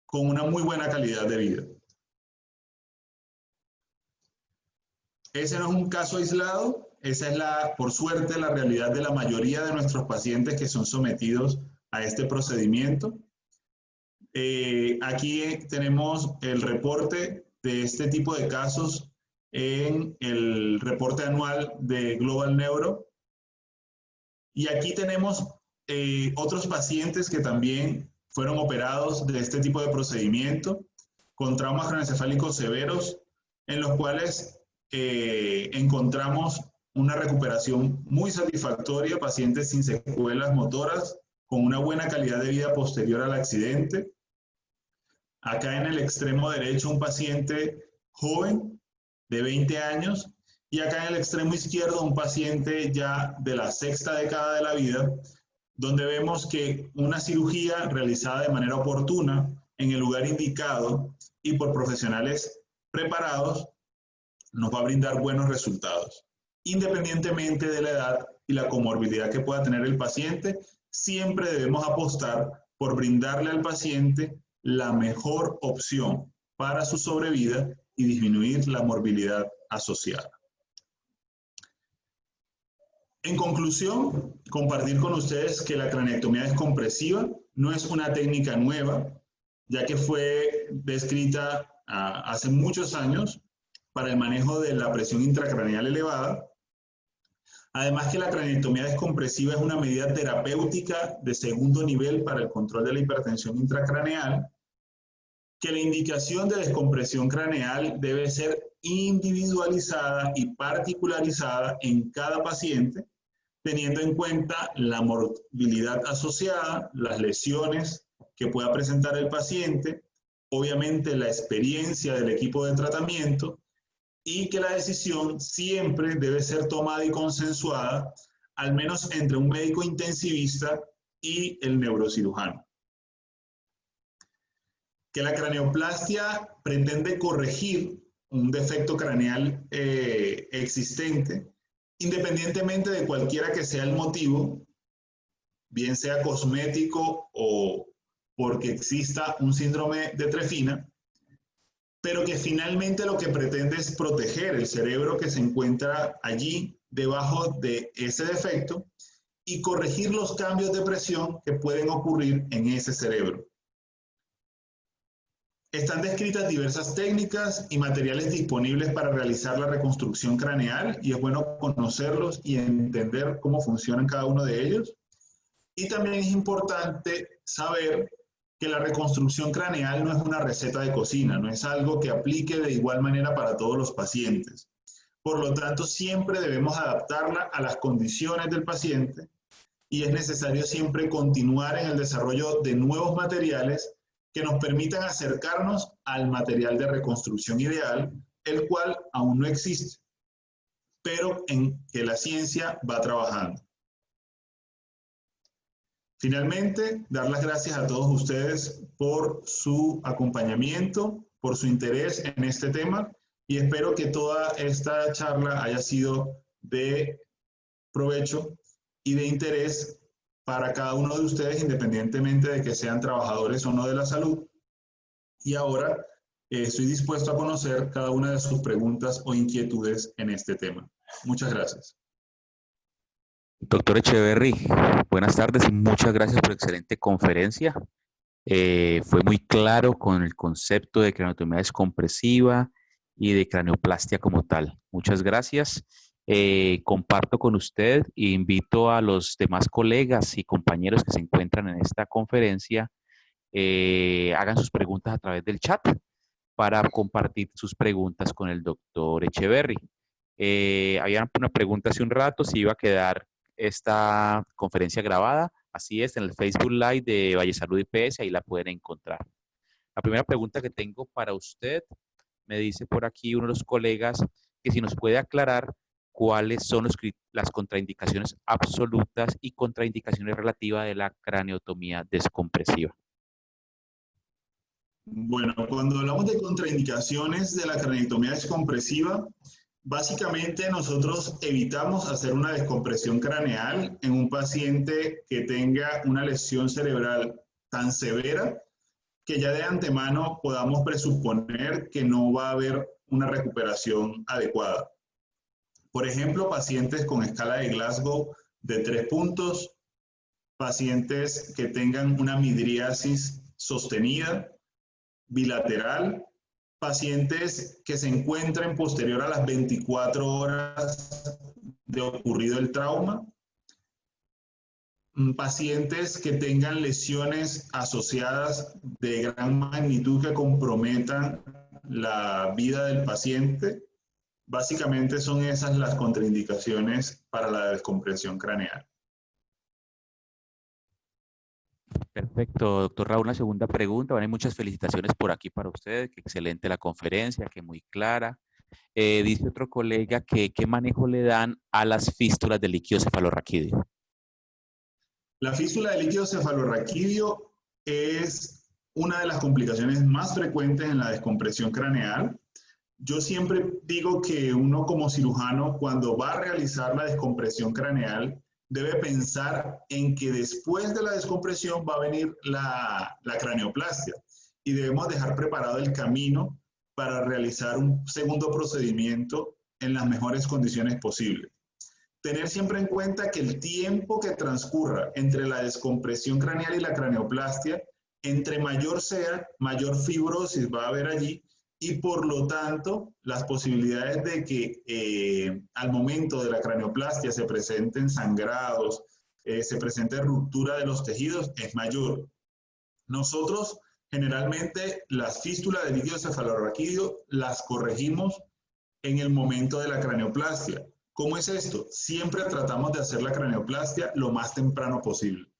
Speaker 2: con una muy buena calidad de vida. Ese no es un caso aislado, esa es por suerte, la realidad de la mayoría de nuestros pacientes que son sometidos a este procedimiento. Aquí tenemos el reporte de este tipo de casos en el reporte anual de Global Neuro. Y aquí tenemos otros pacientes que también fueron operados de este tipo de procedimiento, con traumas craneoencefálicos severos, en los cuales encontramos una recuperación muy satisfactoria, pacientes sin secuelas motoras, con una buena calidad de vida posterior al accidente. Acá en el extremo derecho un paciente joven de 20 años, y acá en el extremo izquierdo un paciente ya de la 6ª década de la vida, donde vemos que una cirugía realizada de manera oportuna, en el lugar indicado y por profesionales preparados, nos va a brindar buenos resultados. Independientemente de la edad y la comorbilidad que pueda tener el paciente, siempre debemos apostar por brindarle al paciente la mejor opción para su sobrevida y disminuir la morbilidad asociada. En conclusión, compartir con ustedes que la craneectomía descompresiva no es una técnica nueva, ya que fue descrita hace muchos años para el manejo de la presión intracraneal elevada. Además que la craneectomía descompresiva es una medida terapéutica de segundo nivel para el control de la hipertensión intracraneal, que la indicación de descompresión craneal debe ser individualizada y particularizada en cada paciente, teniendo en cuenta la morbilidad asociada, las lesiones que pueda presentar el paciente, obviamente la experiencia del equipo de tratamiento, y que la decisión siempre debe ser tomada y consensuada, al menos entre un médico intensivista y el neurocirujano. que la craneoplastia pretende corregir un defecto craneal existente, independientemente de cualquiera que sea el motivo, bien sea cosmético o porque exista un síndrome de Trefina, pero que finalmente lo que pretende es proteger el cerebro que se encuentra allí debajo de ese defecto y corregir los cambios de presión que pueden ocurrir en ese cerebro. Están descritas diversas técnicas y materiales disponibles para realizar la reconstrucción craneal y es bueno conocerlos y entender cómo funcionan cada uno de ellos. Y también es importante saber que la reconstrucción craneal no es una receta de cocina, no es algo que aplique de igual manera para todos los pacientes. Por lo tanto, siempre debemos adaptarla a las condiciones del paciente y es necesario siempre continuar en el desarrollo de nuevos materiales que nos permitan acercarnos al material de reconstrucción ideal, el cual aún no existe, pero en que la ciencia va trabajando. Finalmente, dar las gracias a todos ustedes por su acompañamiento, por su interés en este tema y espero que toda esta charla haya sido de provecho y de interés para cada uno de ustedes, independientemente de que sean trabajadores o no de la salud. Y ahora estoy dispuesto a conocer cada una de sus preguntas o inquietudes en este tema. Muchas gracias.
Speaker 1: Doctor Echeverry, buenas tardes y muchas gracias por la excelente conferencia. Fue muy claro con el concepto de craneotomía descompresiva y de craneoplastia como tal. Muchas gracias. Comparto con usted e invito a los demás colegas y compañeros que se encuentran en esta conferencia, hagan sus preguntas a través del chat para compartir sus preguntas con el doctor Echeverry. Había una pregunta hace un rato si iba a quedar esta conferencia grabada. Así es, en el Facebook Live de Valle Salud IPS, ahí la pueden encontrar. La primera pregunta que tengo para usted, me dice por aquí uno de los colegas, que si nos puede aclarar cuáles son las contraindicaciones absolutas y contraindicaciones relativas de la craneotomía descompresiva.
Speaker 2: Bueno, cuando hablamos de contraindicaciones de la craneotomía descompresiva, básicamente nosotros evitamos hacer una descompresión craneal en un paciente que tenga una lesión cerebral tan severa que ya de antemano podamos presuponer que no va a haber una recuperación adecuada. Por ejemplo, pacientes con escala de Glasgow de 3 puntos, pacientes que tengan una midriasis sostenida, bilateral, pacientes que se encuentren posterior a las 24 horas de ocurrido el trauma, pacientes que tengan lesiones asociadas de gran magnitud que comprometan la vida del paciente. Básicamente son esas las contraindicaciones para la descompresión craneal.
Speaker 1: Perfecto, doctor Raúl. Una segunda pregunta. Bueno, hay muchas felicitaciones por aquí para usted. Que excelente la conferencia, que muy clara. Dice otro colega que ¿qué manejo le dan a las fístulas del líquido cefalorraquídeo?
Speaker 2: La fístula del líquido cefalorraquídeo es una de las complicaciones más frecuentes en la descompresión craneal. Yo siempre digo que uno como cirujano, cuando va a realizar la descompresión craneal, debe pensar en que después de la descompresión va a venir la craneoplastia y debemos dejar preparado el camino para realizar un segundo procedimiento en las mejores condiciones posibles. Tener siempre en cuenta que el tiempo que transcurra entre la descompresión craneal y la craneoplastia, entre mayor sea, mayor fibrosis va a haber allí y por lo tanto las posibilidades de que al momento de la craneoplastia se presenten sangrados, se presente ruptura de los tejidos es mayor. Nosotros generalmente las fístulas del líquido cefalorraquídeo las corregimos en el momento de la craneoplastia. ¿Cómo es esto? Siempre tratamos de hacer la craneoplastia lo más temprano posible.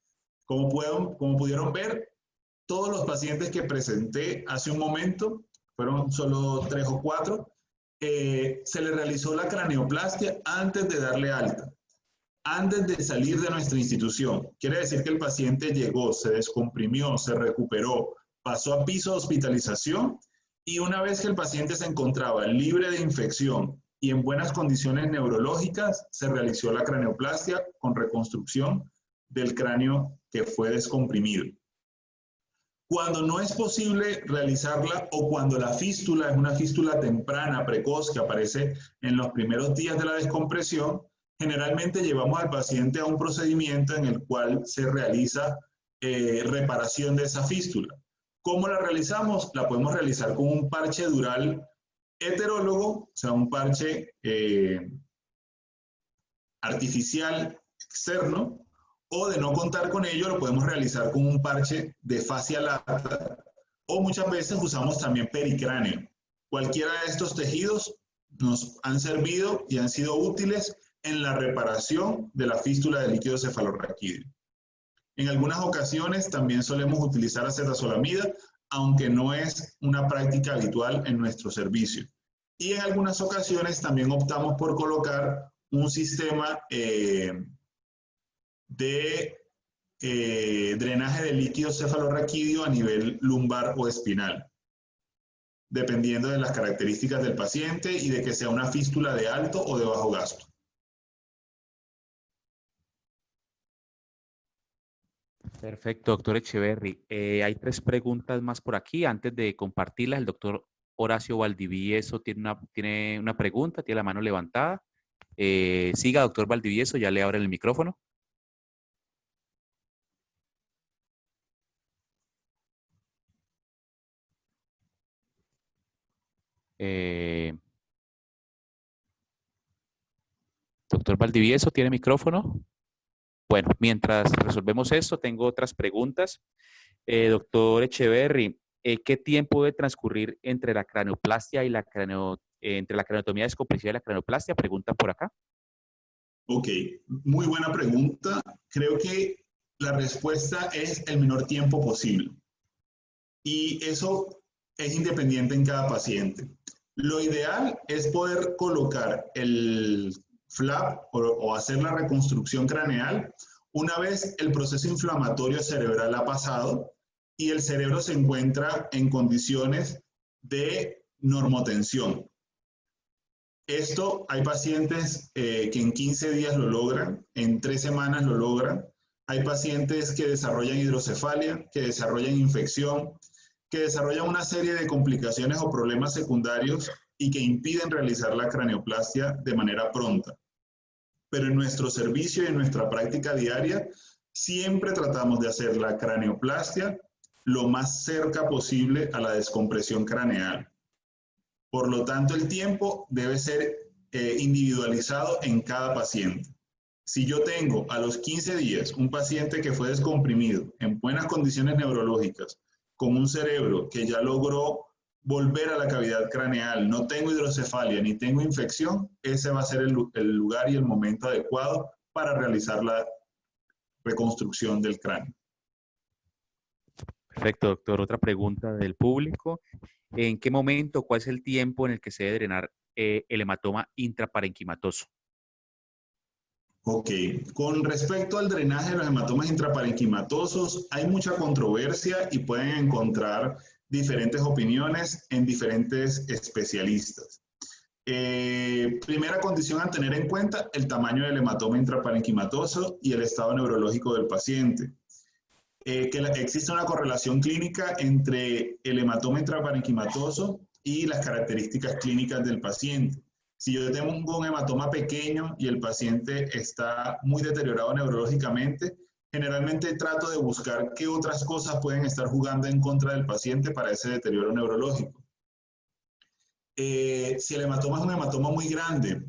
Speaker 2: Como pudieron ver, todos los pacientes que presenté hace un momento, fueron solo 3 o 4, se le realizó la craneoplastia antes de darle alta, antes de salir de nuestra institución. Quiere decir que el paciente llegó, se descomprimió, se recuperó, pasó a piso de hospitalización y una vez que el paciente se encontraba libre de infección y en buenas condiciones neurológicas, se realizó la craneoplastia con reconstrucción del cráneo que fue descomprimido. Cuando no es posible realizarla o cuando la fístula es una fístula temprana, precoz, que aparece en los primeros días de la descompresión, generalmente llevamos al paciente a un procedimiento en el cual se realiza reparación de esa fístula. ¿Cómo la realizamos? La podemos realizar con un parche dural heterólogo, o sea, un parche artificial externo, o de no contar con ello, lo podemos realizar con un parche de fascia lata, o muchas veces usamos también pericráneo. Cualquiera de estos tejidos nos han servido y han sido útiles en la reparación de la fístula del líquido cefalorraquídeo. En algunas ocasiones también solemos utilizar acetazolamida, aunque no es una práctica habitual en nuestro servicio. Y en algunas ocasiones también optamos por colocar un sistema de drenaje de líquido cefalorraquídeo a nivel lumbar o espinal, dependiendo de las características del paciente y de que sea una fístula de alto o de bajo gasto.
Speaker 1: Perfecto, doctor Echeverry. Hay 3 preguntas más por aquí. Antes de compartirlas, el doctor Horacio Valdivieso tiene una pregunta, tiene la mano levantada. Siga, doctor Valdivieso, ya le abren el micrófono. Doctor Valdivieso, ¿tiene micrófono? Bueno, mientras resolvemos esto, tengo otras preguntas. Doctor Echeverry, ¿qué tiempo debe transcurrir entre la craneoplastia y entre la craneotomía descompresiva y la craneoplastia? Pregunta por acá.
Speaker 2: Ok, muy buena pregunta. Creo que la respuesta es el menor tiempo posible. Y eso es independiente en cada paciente. Lo ideal es poder colocar el flap o hacer la reconstrucción craneal una vez el proceso inflamatorio cerebral ha pasado y el cerebro se encuentra en condiciones de normotensión. Esto hay pacientes que en 15 días lo logran, en 3 semanas lo logran. Hay pacientes que desarrollan hidrocefalia, que desarrollan infección, que desarrollan una serie de complicaciones o problemas secundarios y que impiden realizar la craneoplastia de manera pronta. Pero en nuestro servicio y en nuestra práctica diaria, siempre tratamos de hacer la craneoplastia lo más cerca posible a la descompresión craneal. Por lo tanto, el tiempo debe ser individualizado en cada paciente. Si yo tengo a los 15 días un paciente que fue descomprimido en buenas condiciones neurológicas, con un cerebro que ya logró volver a la cavidad craneal, no tengo hidrocefalia ni tengo infección, ese va a ser el lugar y el momento adecuado para realizar la reconstrucción del cráneo.
Speaker 1: Perfecto, doctor. Otra pregunta del público. ¿En qué momento, cuál es el tiempo en el que se debe drenar el hematoma intraparenquimatoso?
Speaker 2: Ok, con respecto al drenaje de los hematomas intraparenquimatosos, hay mucha controversia y pueden encontrar diferentes opiniones en diferentes especialistas. Primera condición a tener en cuenta, el tamaño del hematoma intraparenquimatoso y el estado neurológico del paciente. Existe una correlación clínica entre el hematoma intraparenquimatoso y las características clínicas del paciente. Si yo tengo un hematoma pequeño y el paciente está muy deteriorado neurológicamente, generalmente trato de buscar qué otras cosas pueden estar jugando en contra del paciente para ese deterioro neurológico. Si el hematoma es un hematoma muy grande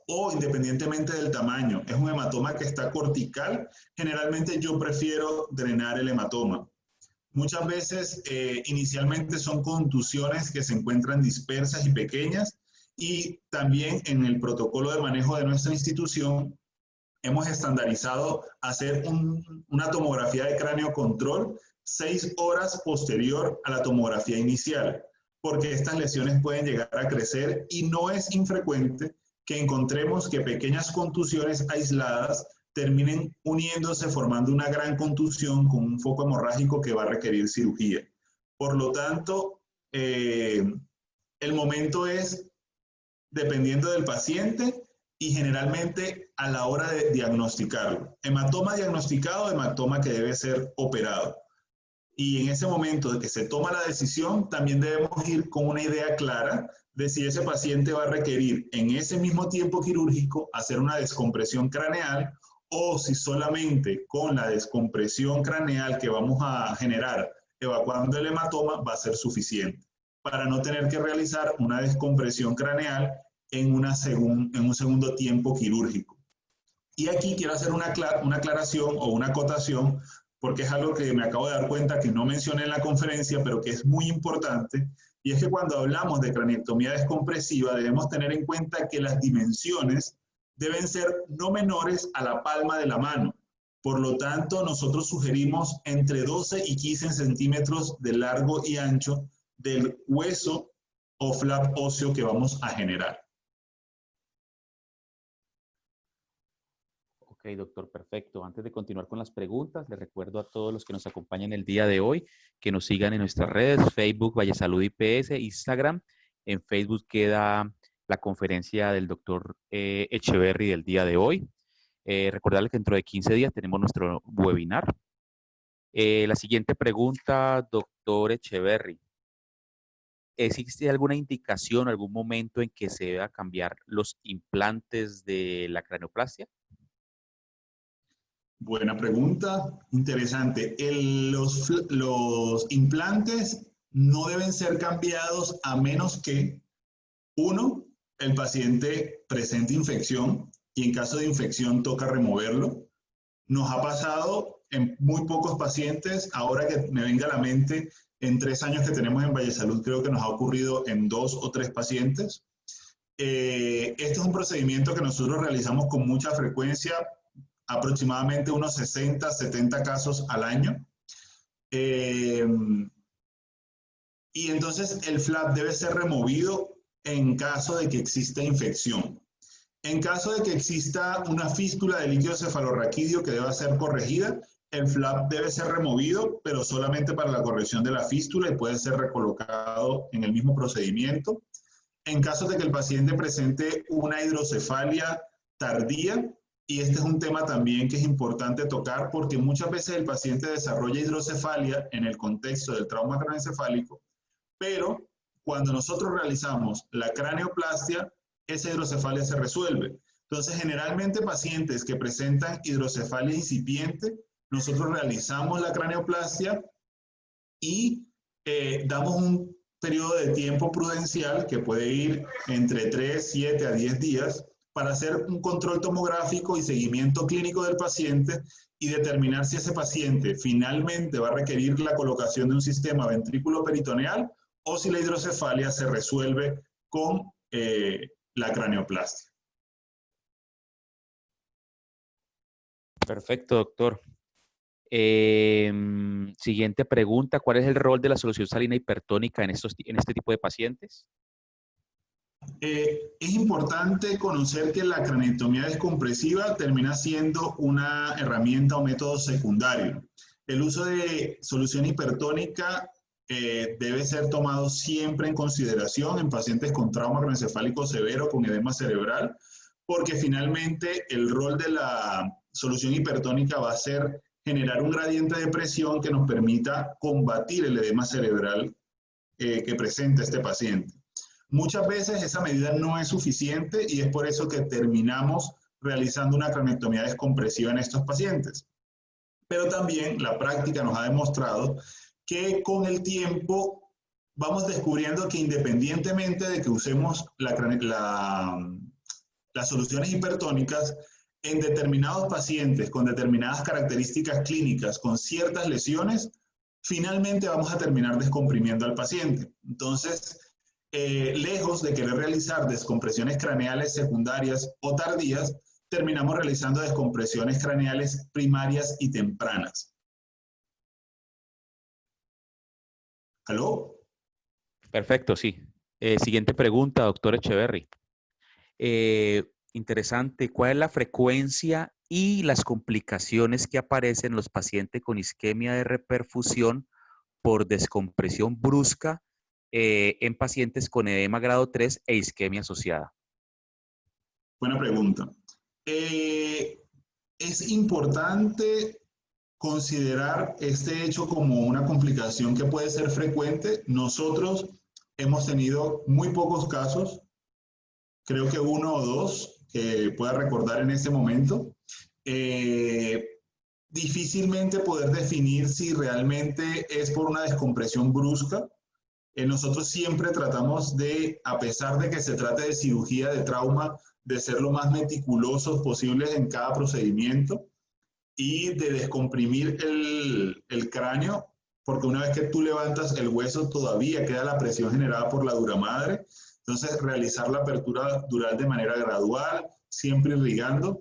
Speaker 2: o independientemente del tamaño, es un hematoma que está cortical, generalmente yo prefiero drenar el hematoma. Muchas veces inicialmente son contusiones que se encuentran dispersas y pequeñas, y también en el protocolo de manejo de nuestra institución hemos estandarizado hacer una tomografía de cráneo control 6 horas posterior a la tomografía inicial, porque estas lesiones pueden llegar a crecer y no es infrecuente que encontremos que pequeñas contusiones aisladas terminen uniéndose formando una gran contusión con un foco hemorrágico que va a requerir cirugía. Por lo tanto, el momento es dependiendo del paciente y generalmente a la hora de diagnosticarlo. Hematoma diagnosticado, hematoma que debe ser operado. Y en ese momento de que se toma la decisión, también debemos ir con una idea clara de si ese paciente va a requerir en ese mismo tiempo quirúrgico hacer una descompresión craneal o si solamente con la descompresión craneal que vamos a generar evacuando el hematoma va a ser suficiente para no tener que realizar una descompresión craneal en un segundo tiempo quirúrgico. Y aquí quiero hacer una aclaración o una acotación, porque es algo que me acabo de dar cuenta que no mencioné en la conferencia, pero que es muy importante, y es que cuando hablamos de craneectomía descompresiva debemos tener en cuenta que las dimensiones deben ser no menores a la palma de la mano. Por lo tanto, nosotros sugerimos entre 12 y 15 centímetros de largo y ancho del hueso o flap óseo que vamos a generar.
Speaker 1: Ok, doctor, perfecto. Antes de continuar con las preguntas, les recuerdo a todos los que nos acompañan el día de hoy que nos sigan en nuestras redes, Facebook, Vallesalud IPS, Instagram. En Facebook queda la conferencia del doctor Echeverry del día de hoy. Recordarles que dentro de 15 días tenemos nuestro webinar. La siguiente pregunta, doctor Echeverry. ¿Existe alguna indicación, algún momento en que se deba cambiar los implantes de la craneoplastia?
Speaker 2: Buena pregunta, interesante. Los implantes no deben ser cambiados a menos que, uno, el paciente presente infección y en caso de infección toca removerlo. Nos ha pasado en muy pocos pacientes, ahora que me venga a la mente, en 3 años que tenemos en Vallesalud, creo que nos ha ocurrido en 2 o 3 pacientes. Este es un procedimiento que nosotros realizamos con mucha frecuencia, aproximadamente unos 60, 70 casos al año. Y entonces el flap debe ser removido en caso de que exista infección. En caso de que exista una fístula de líquido cefalorraquídeo que deba ser corregida, el flap debe ser removido, pero solamente para la corrección de la fístula y puede ser recolocado en el mismo procedimiento. En caso de que el paciente presente una hidrocefalia tardía, y este es un tema también que es importante tocar porque muchas veces el paciente desarrolla hidrocefalia en el contexto del trauma craneoencefálico, pero cuando nosotros realizamos la craneoplastia, esa hidrocefalia se resuelve. Entonces, generalmente pacientes que presentan hidrocefalia incipiente, nosotros realizamos la craneoplastia y damos un periodo de tiempo prudencial que puede ir entre 3, 7 a 10 días para hacer un control tomográfico y seguimiento clínico del paciente y determinar si ese paciente finalmente va a requerir la colocación de un sistema ventrículo peritoneal o si la hidrocefalia se resuelve con la craneoplastia.
Speaker 1: Perfecto, doctor. Siguiente pregunta, ¿cuál es el rol de la solución salina hipertónica en este tipo de pacientes?
Speaker 2: Es importante conocer que la craneectomía descompresiva termina siendo una herramienta o método secundario. El uso de solución hipertónica debe ser tomado siempre en consideración en pacientes con trauma craneoencefálico severo, con edema cerebral, porque finalmente el rol de la solución hipertónica va a ser generar un gradiente de presión que nos permita combatir el edema cerebral que presenta este paciente. Muchas veces esa medida no es suficiente y es por eso que terminamos realizando una craneectomía descompresiva en estos pacientes. Pero también la práctica nos ha demostrado que con el tiempo vamos descubriendo que independientemente de que usemos las soluciones hipertónicas, en determinados pacientes con determinadas características clínicas, con ciertas lesiones, finalmente vamos a terminar descomprimiendo al paciente. Entonces, lejos de querer realizar descompresiones craneales secundarias o tardías, terminamos realizando descompresiones craneales primarias y tempranas. ¿Aló?
Speaker 1: Perfecto, sí. Siguiente pregunta, doctor Echeverry. Interesante, ¿cuál es la frecuencia y las complicaciones que aparecen en los pacientes con isquemia de reperfusión por descompresión brusca en pacientes con edema grado 3 e isquemia asociada?
Speaker 2: Buena pregunta. Es importante considerar este hecho como una complicación que puede ser frecuente. Nosotros hemos tenido muy pocos casos, creo que 1 o 2 que pueda recordar en este momento. Difícilmente poder definir si realmente es por una descompresión brusca. Nosotros siempre tratamos de, a pesar de que se trate de cirugía de trauma, de ser lo más meticulosos posibles en cada procedimiento y de descomprimir el cráneo, porque una vez que tú levantas el hueso todavía queda la presión generada por la dura madre. Entonces, realizar la apertura dural de manera gradual, siempre irrigando,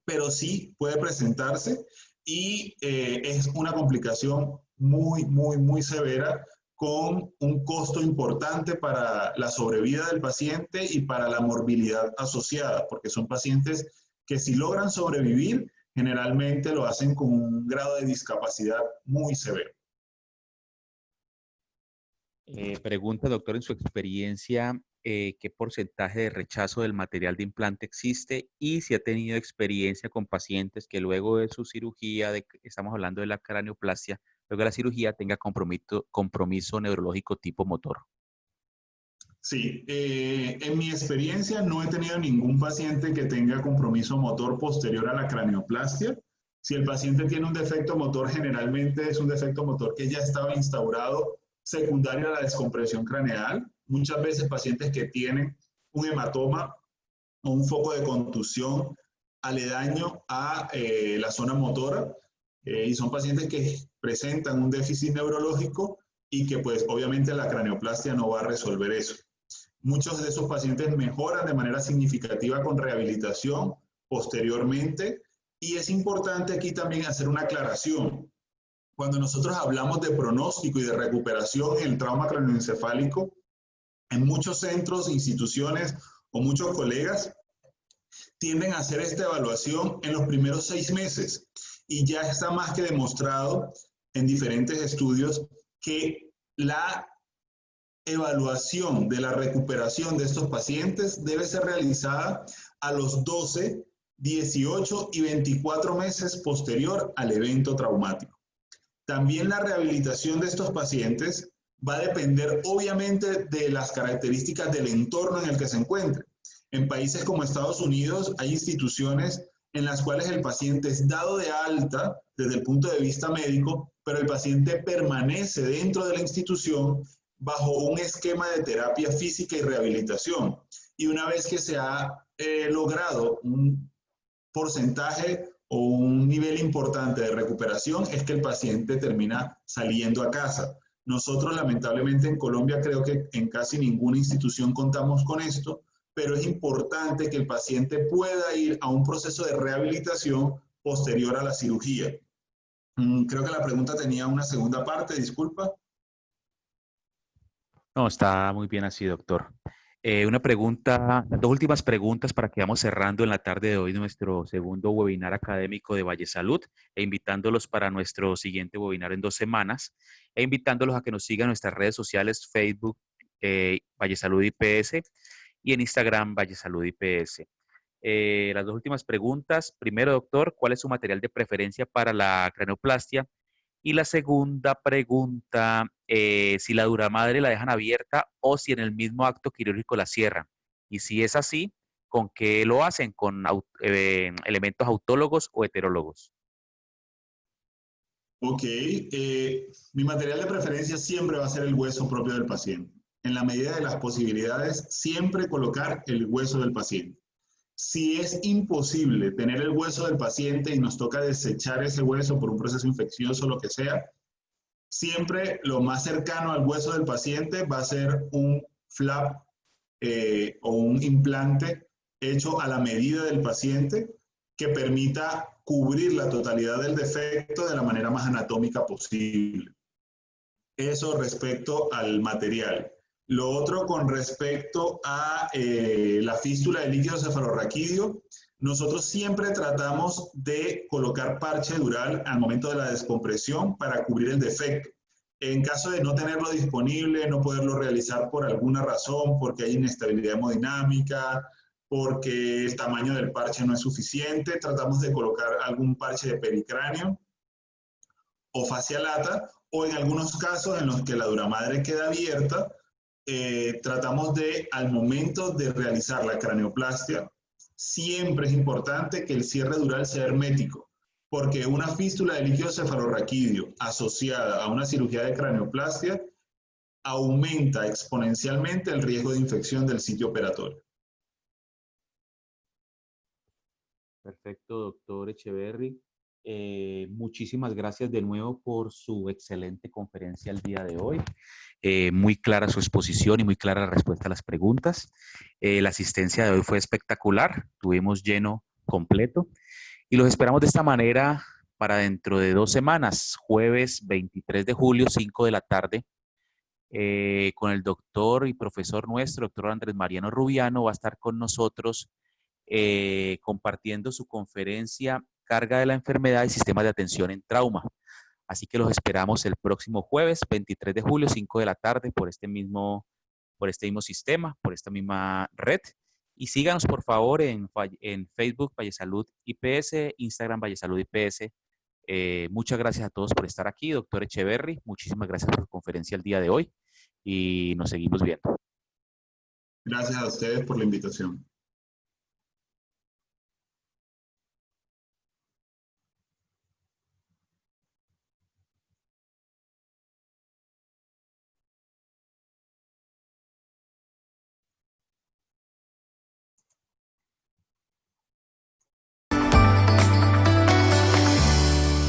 Speaker 2: pero sí puede presentarse y es una complicación muy severa, con un costo importante para la sobrevida del paciente y para la morbilidad asociada, porque son pacientes que si logran sobrevivir, generalmente lo hacen con un grado de discapacidad muy severo.
Speaker 1: Pregunta, doctor, en su experiencia, ¿qué porcentaje de rechazo del material de implante existe y si ha tenido experiencia con pacientes que luego de su cirugía, estamos hablando de la cranioplastia, luego de la cirugía tenga compromiso neurológico tipo motor?
Speaker 2: Sí, en mi experiencia no he tenido ningún paciente que tenga compromiso motor posterior a la cranioplastia. Si el paciente tiene un defecto motor, generalmente es un defecto motor que ya estaba instaurado secundario a la descompresión craneal. Muchas veces pacientes que tienen un hematoma o un foco de contusión aledaño a la zona motora, y son pacientes que presentan un déficit neurológico y que pues obviamente la cranioplastia no va a resolver eso. Muchos de esos pacientes mejoran de manera significativa con rehabilitación posteriormente, y es importante aquí también hacer una aclaración. Cuando nosotros hablamos de pronóstico y de recuperación en el trauma craneoencefálico, en muchos centros, instituciones o muchos colegas tienden a hacer esta evaluación en los primeros 6 meses, y ya está más que demostrado en diferentes estudios que la evaluación de la recuperación de estos pacientes debe ser realizada a los 12, 18 y 24 meses posterior al evento traumático. También la rehabilitación de estos pacientes va a depender obviamente de las características del entorno en el que se encuentren. En países como Estados Unidos hay instituciones en las cuales el paciente es dado de alta desde el punto de vista médico, pero el paciente permanece dentro de la institución bajo un esquema de terapia física y rehabilitación. Y una vez que se ha logrado un porcentaje o un nivel importante de recuperación, es que el paciente termina saliendo a casa. Nosotros, lamentablemente, en Colombia creo que en casi ninguna institución contamos con esto, pero es importante que el paciente pueda ir a un proceso de rehabilitación posterior a la cirugía. Creo que la pregunta tenía una segunda parte, disculpa.
Speaker 1: No, está muy bien así, doctor. Una pregunta, dos últimas preguntas para que vamos cerrando en la tarde de hoy nuestro segundo webinar académico de Valle Salud, e invitándolos para nuestro siguiente webinar en 2 semanas, e invitándolos a que nos sigan en nuestras redes sociales, Facebook, Valle Salud IPS, y en Instagram, Valle Salud IPS. Las dos últimas preguntas. Primero, doctor, ¿cuál es su material de preferencia para la cranioplastia? Y la segunda pregunta, si la duramadre la dejan abierta o si en el mismo acto quirúrgico la cierran. Y si es así, ¿con qué lo hacen? ¿Con elementos autólogos o heterólogos?
Speaker 2: Ok, mi material de preferencia siempre va a ser el hueso propio del paciente. En la medida de las posibilidades, siempre colocar el hueso del paciente. Si es imposible tener el hueso del paciente y nos toca desechar ese hueso por un proceso infeccioso o lo que sea, siempre lo más cercano al hueso del paciente va a ser un flap o un implante hecho a la medida del paciente, que permita cubrir la totalidad del defecto de la manera más anatómica posible. Eso respecto al material. Lo otro con respecto a la fístula del líquido cefalorraquídeo, nosotros siempre tratamos de colocar parche dural al momento de la descompresión para cubrir el defecto. En caso de no tenerlo disponible, no poderlo realizar por alguna razón, porque hay inestabilidad hemodinámica, porque el tamaño del parche no es suficiente, tratamos de colocar algún parche de pericráneo o fascia lata, o en algunos casos en los que la duramadre queda abierta, tratamos de, al momento de realizar la craneoplastia, siempre es importante que el cierre dural sea hermético, porque una fístula de líquido cefalorraquídeo asociada a una cirugía de craneoplastia aumenta exponencialmente el riesgo de infección del sitio operatorio.
Speaker 1: Perfecto, doctor Echeverry. Muchísimas gracias de nuevo por su excelente conferencia el día de hoy. Muy clara su exposición y muy clara la respuesta a las preguntas. La asistencia de hoy fue espectacular. Tuvimos lleno completo y los esperamos de esta manera para dentro de 2 semanas, jueves 23 de julio, 5 de la tarde, con el doctor y profesor nuestro, doctor Andrés Mariano Rubiano, va a estar con nosotros compartiendo su conferencia Carga de la enfermedad y sistemas de atención en trauma. Así que los esperamos el próximo jueves, 23 de julio, 5 de la tarde, por este mismo sistema, por esta misma red. Y síganos, por favor, en Facebook, Vallesalud IPS, Instagram, Vallesalud IPS. Muchas gracias a todos por estar aquí. Doctor Echeverry, muchísimas gracias por su conferencia el día de hoy y nos seguimos viendo.
Speaker 2: Gracias a ustedes por la invitación.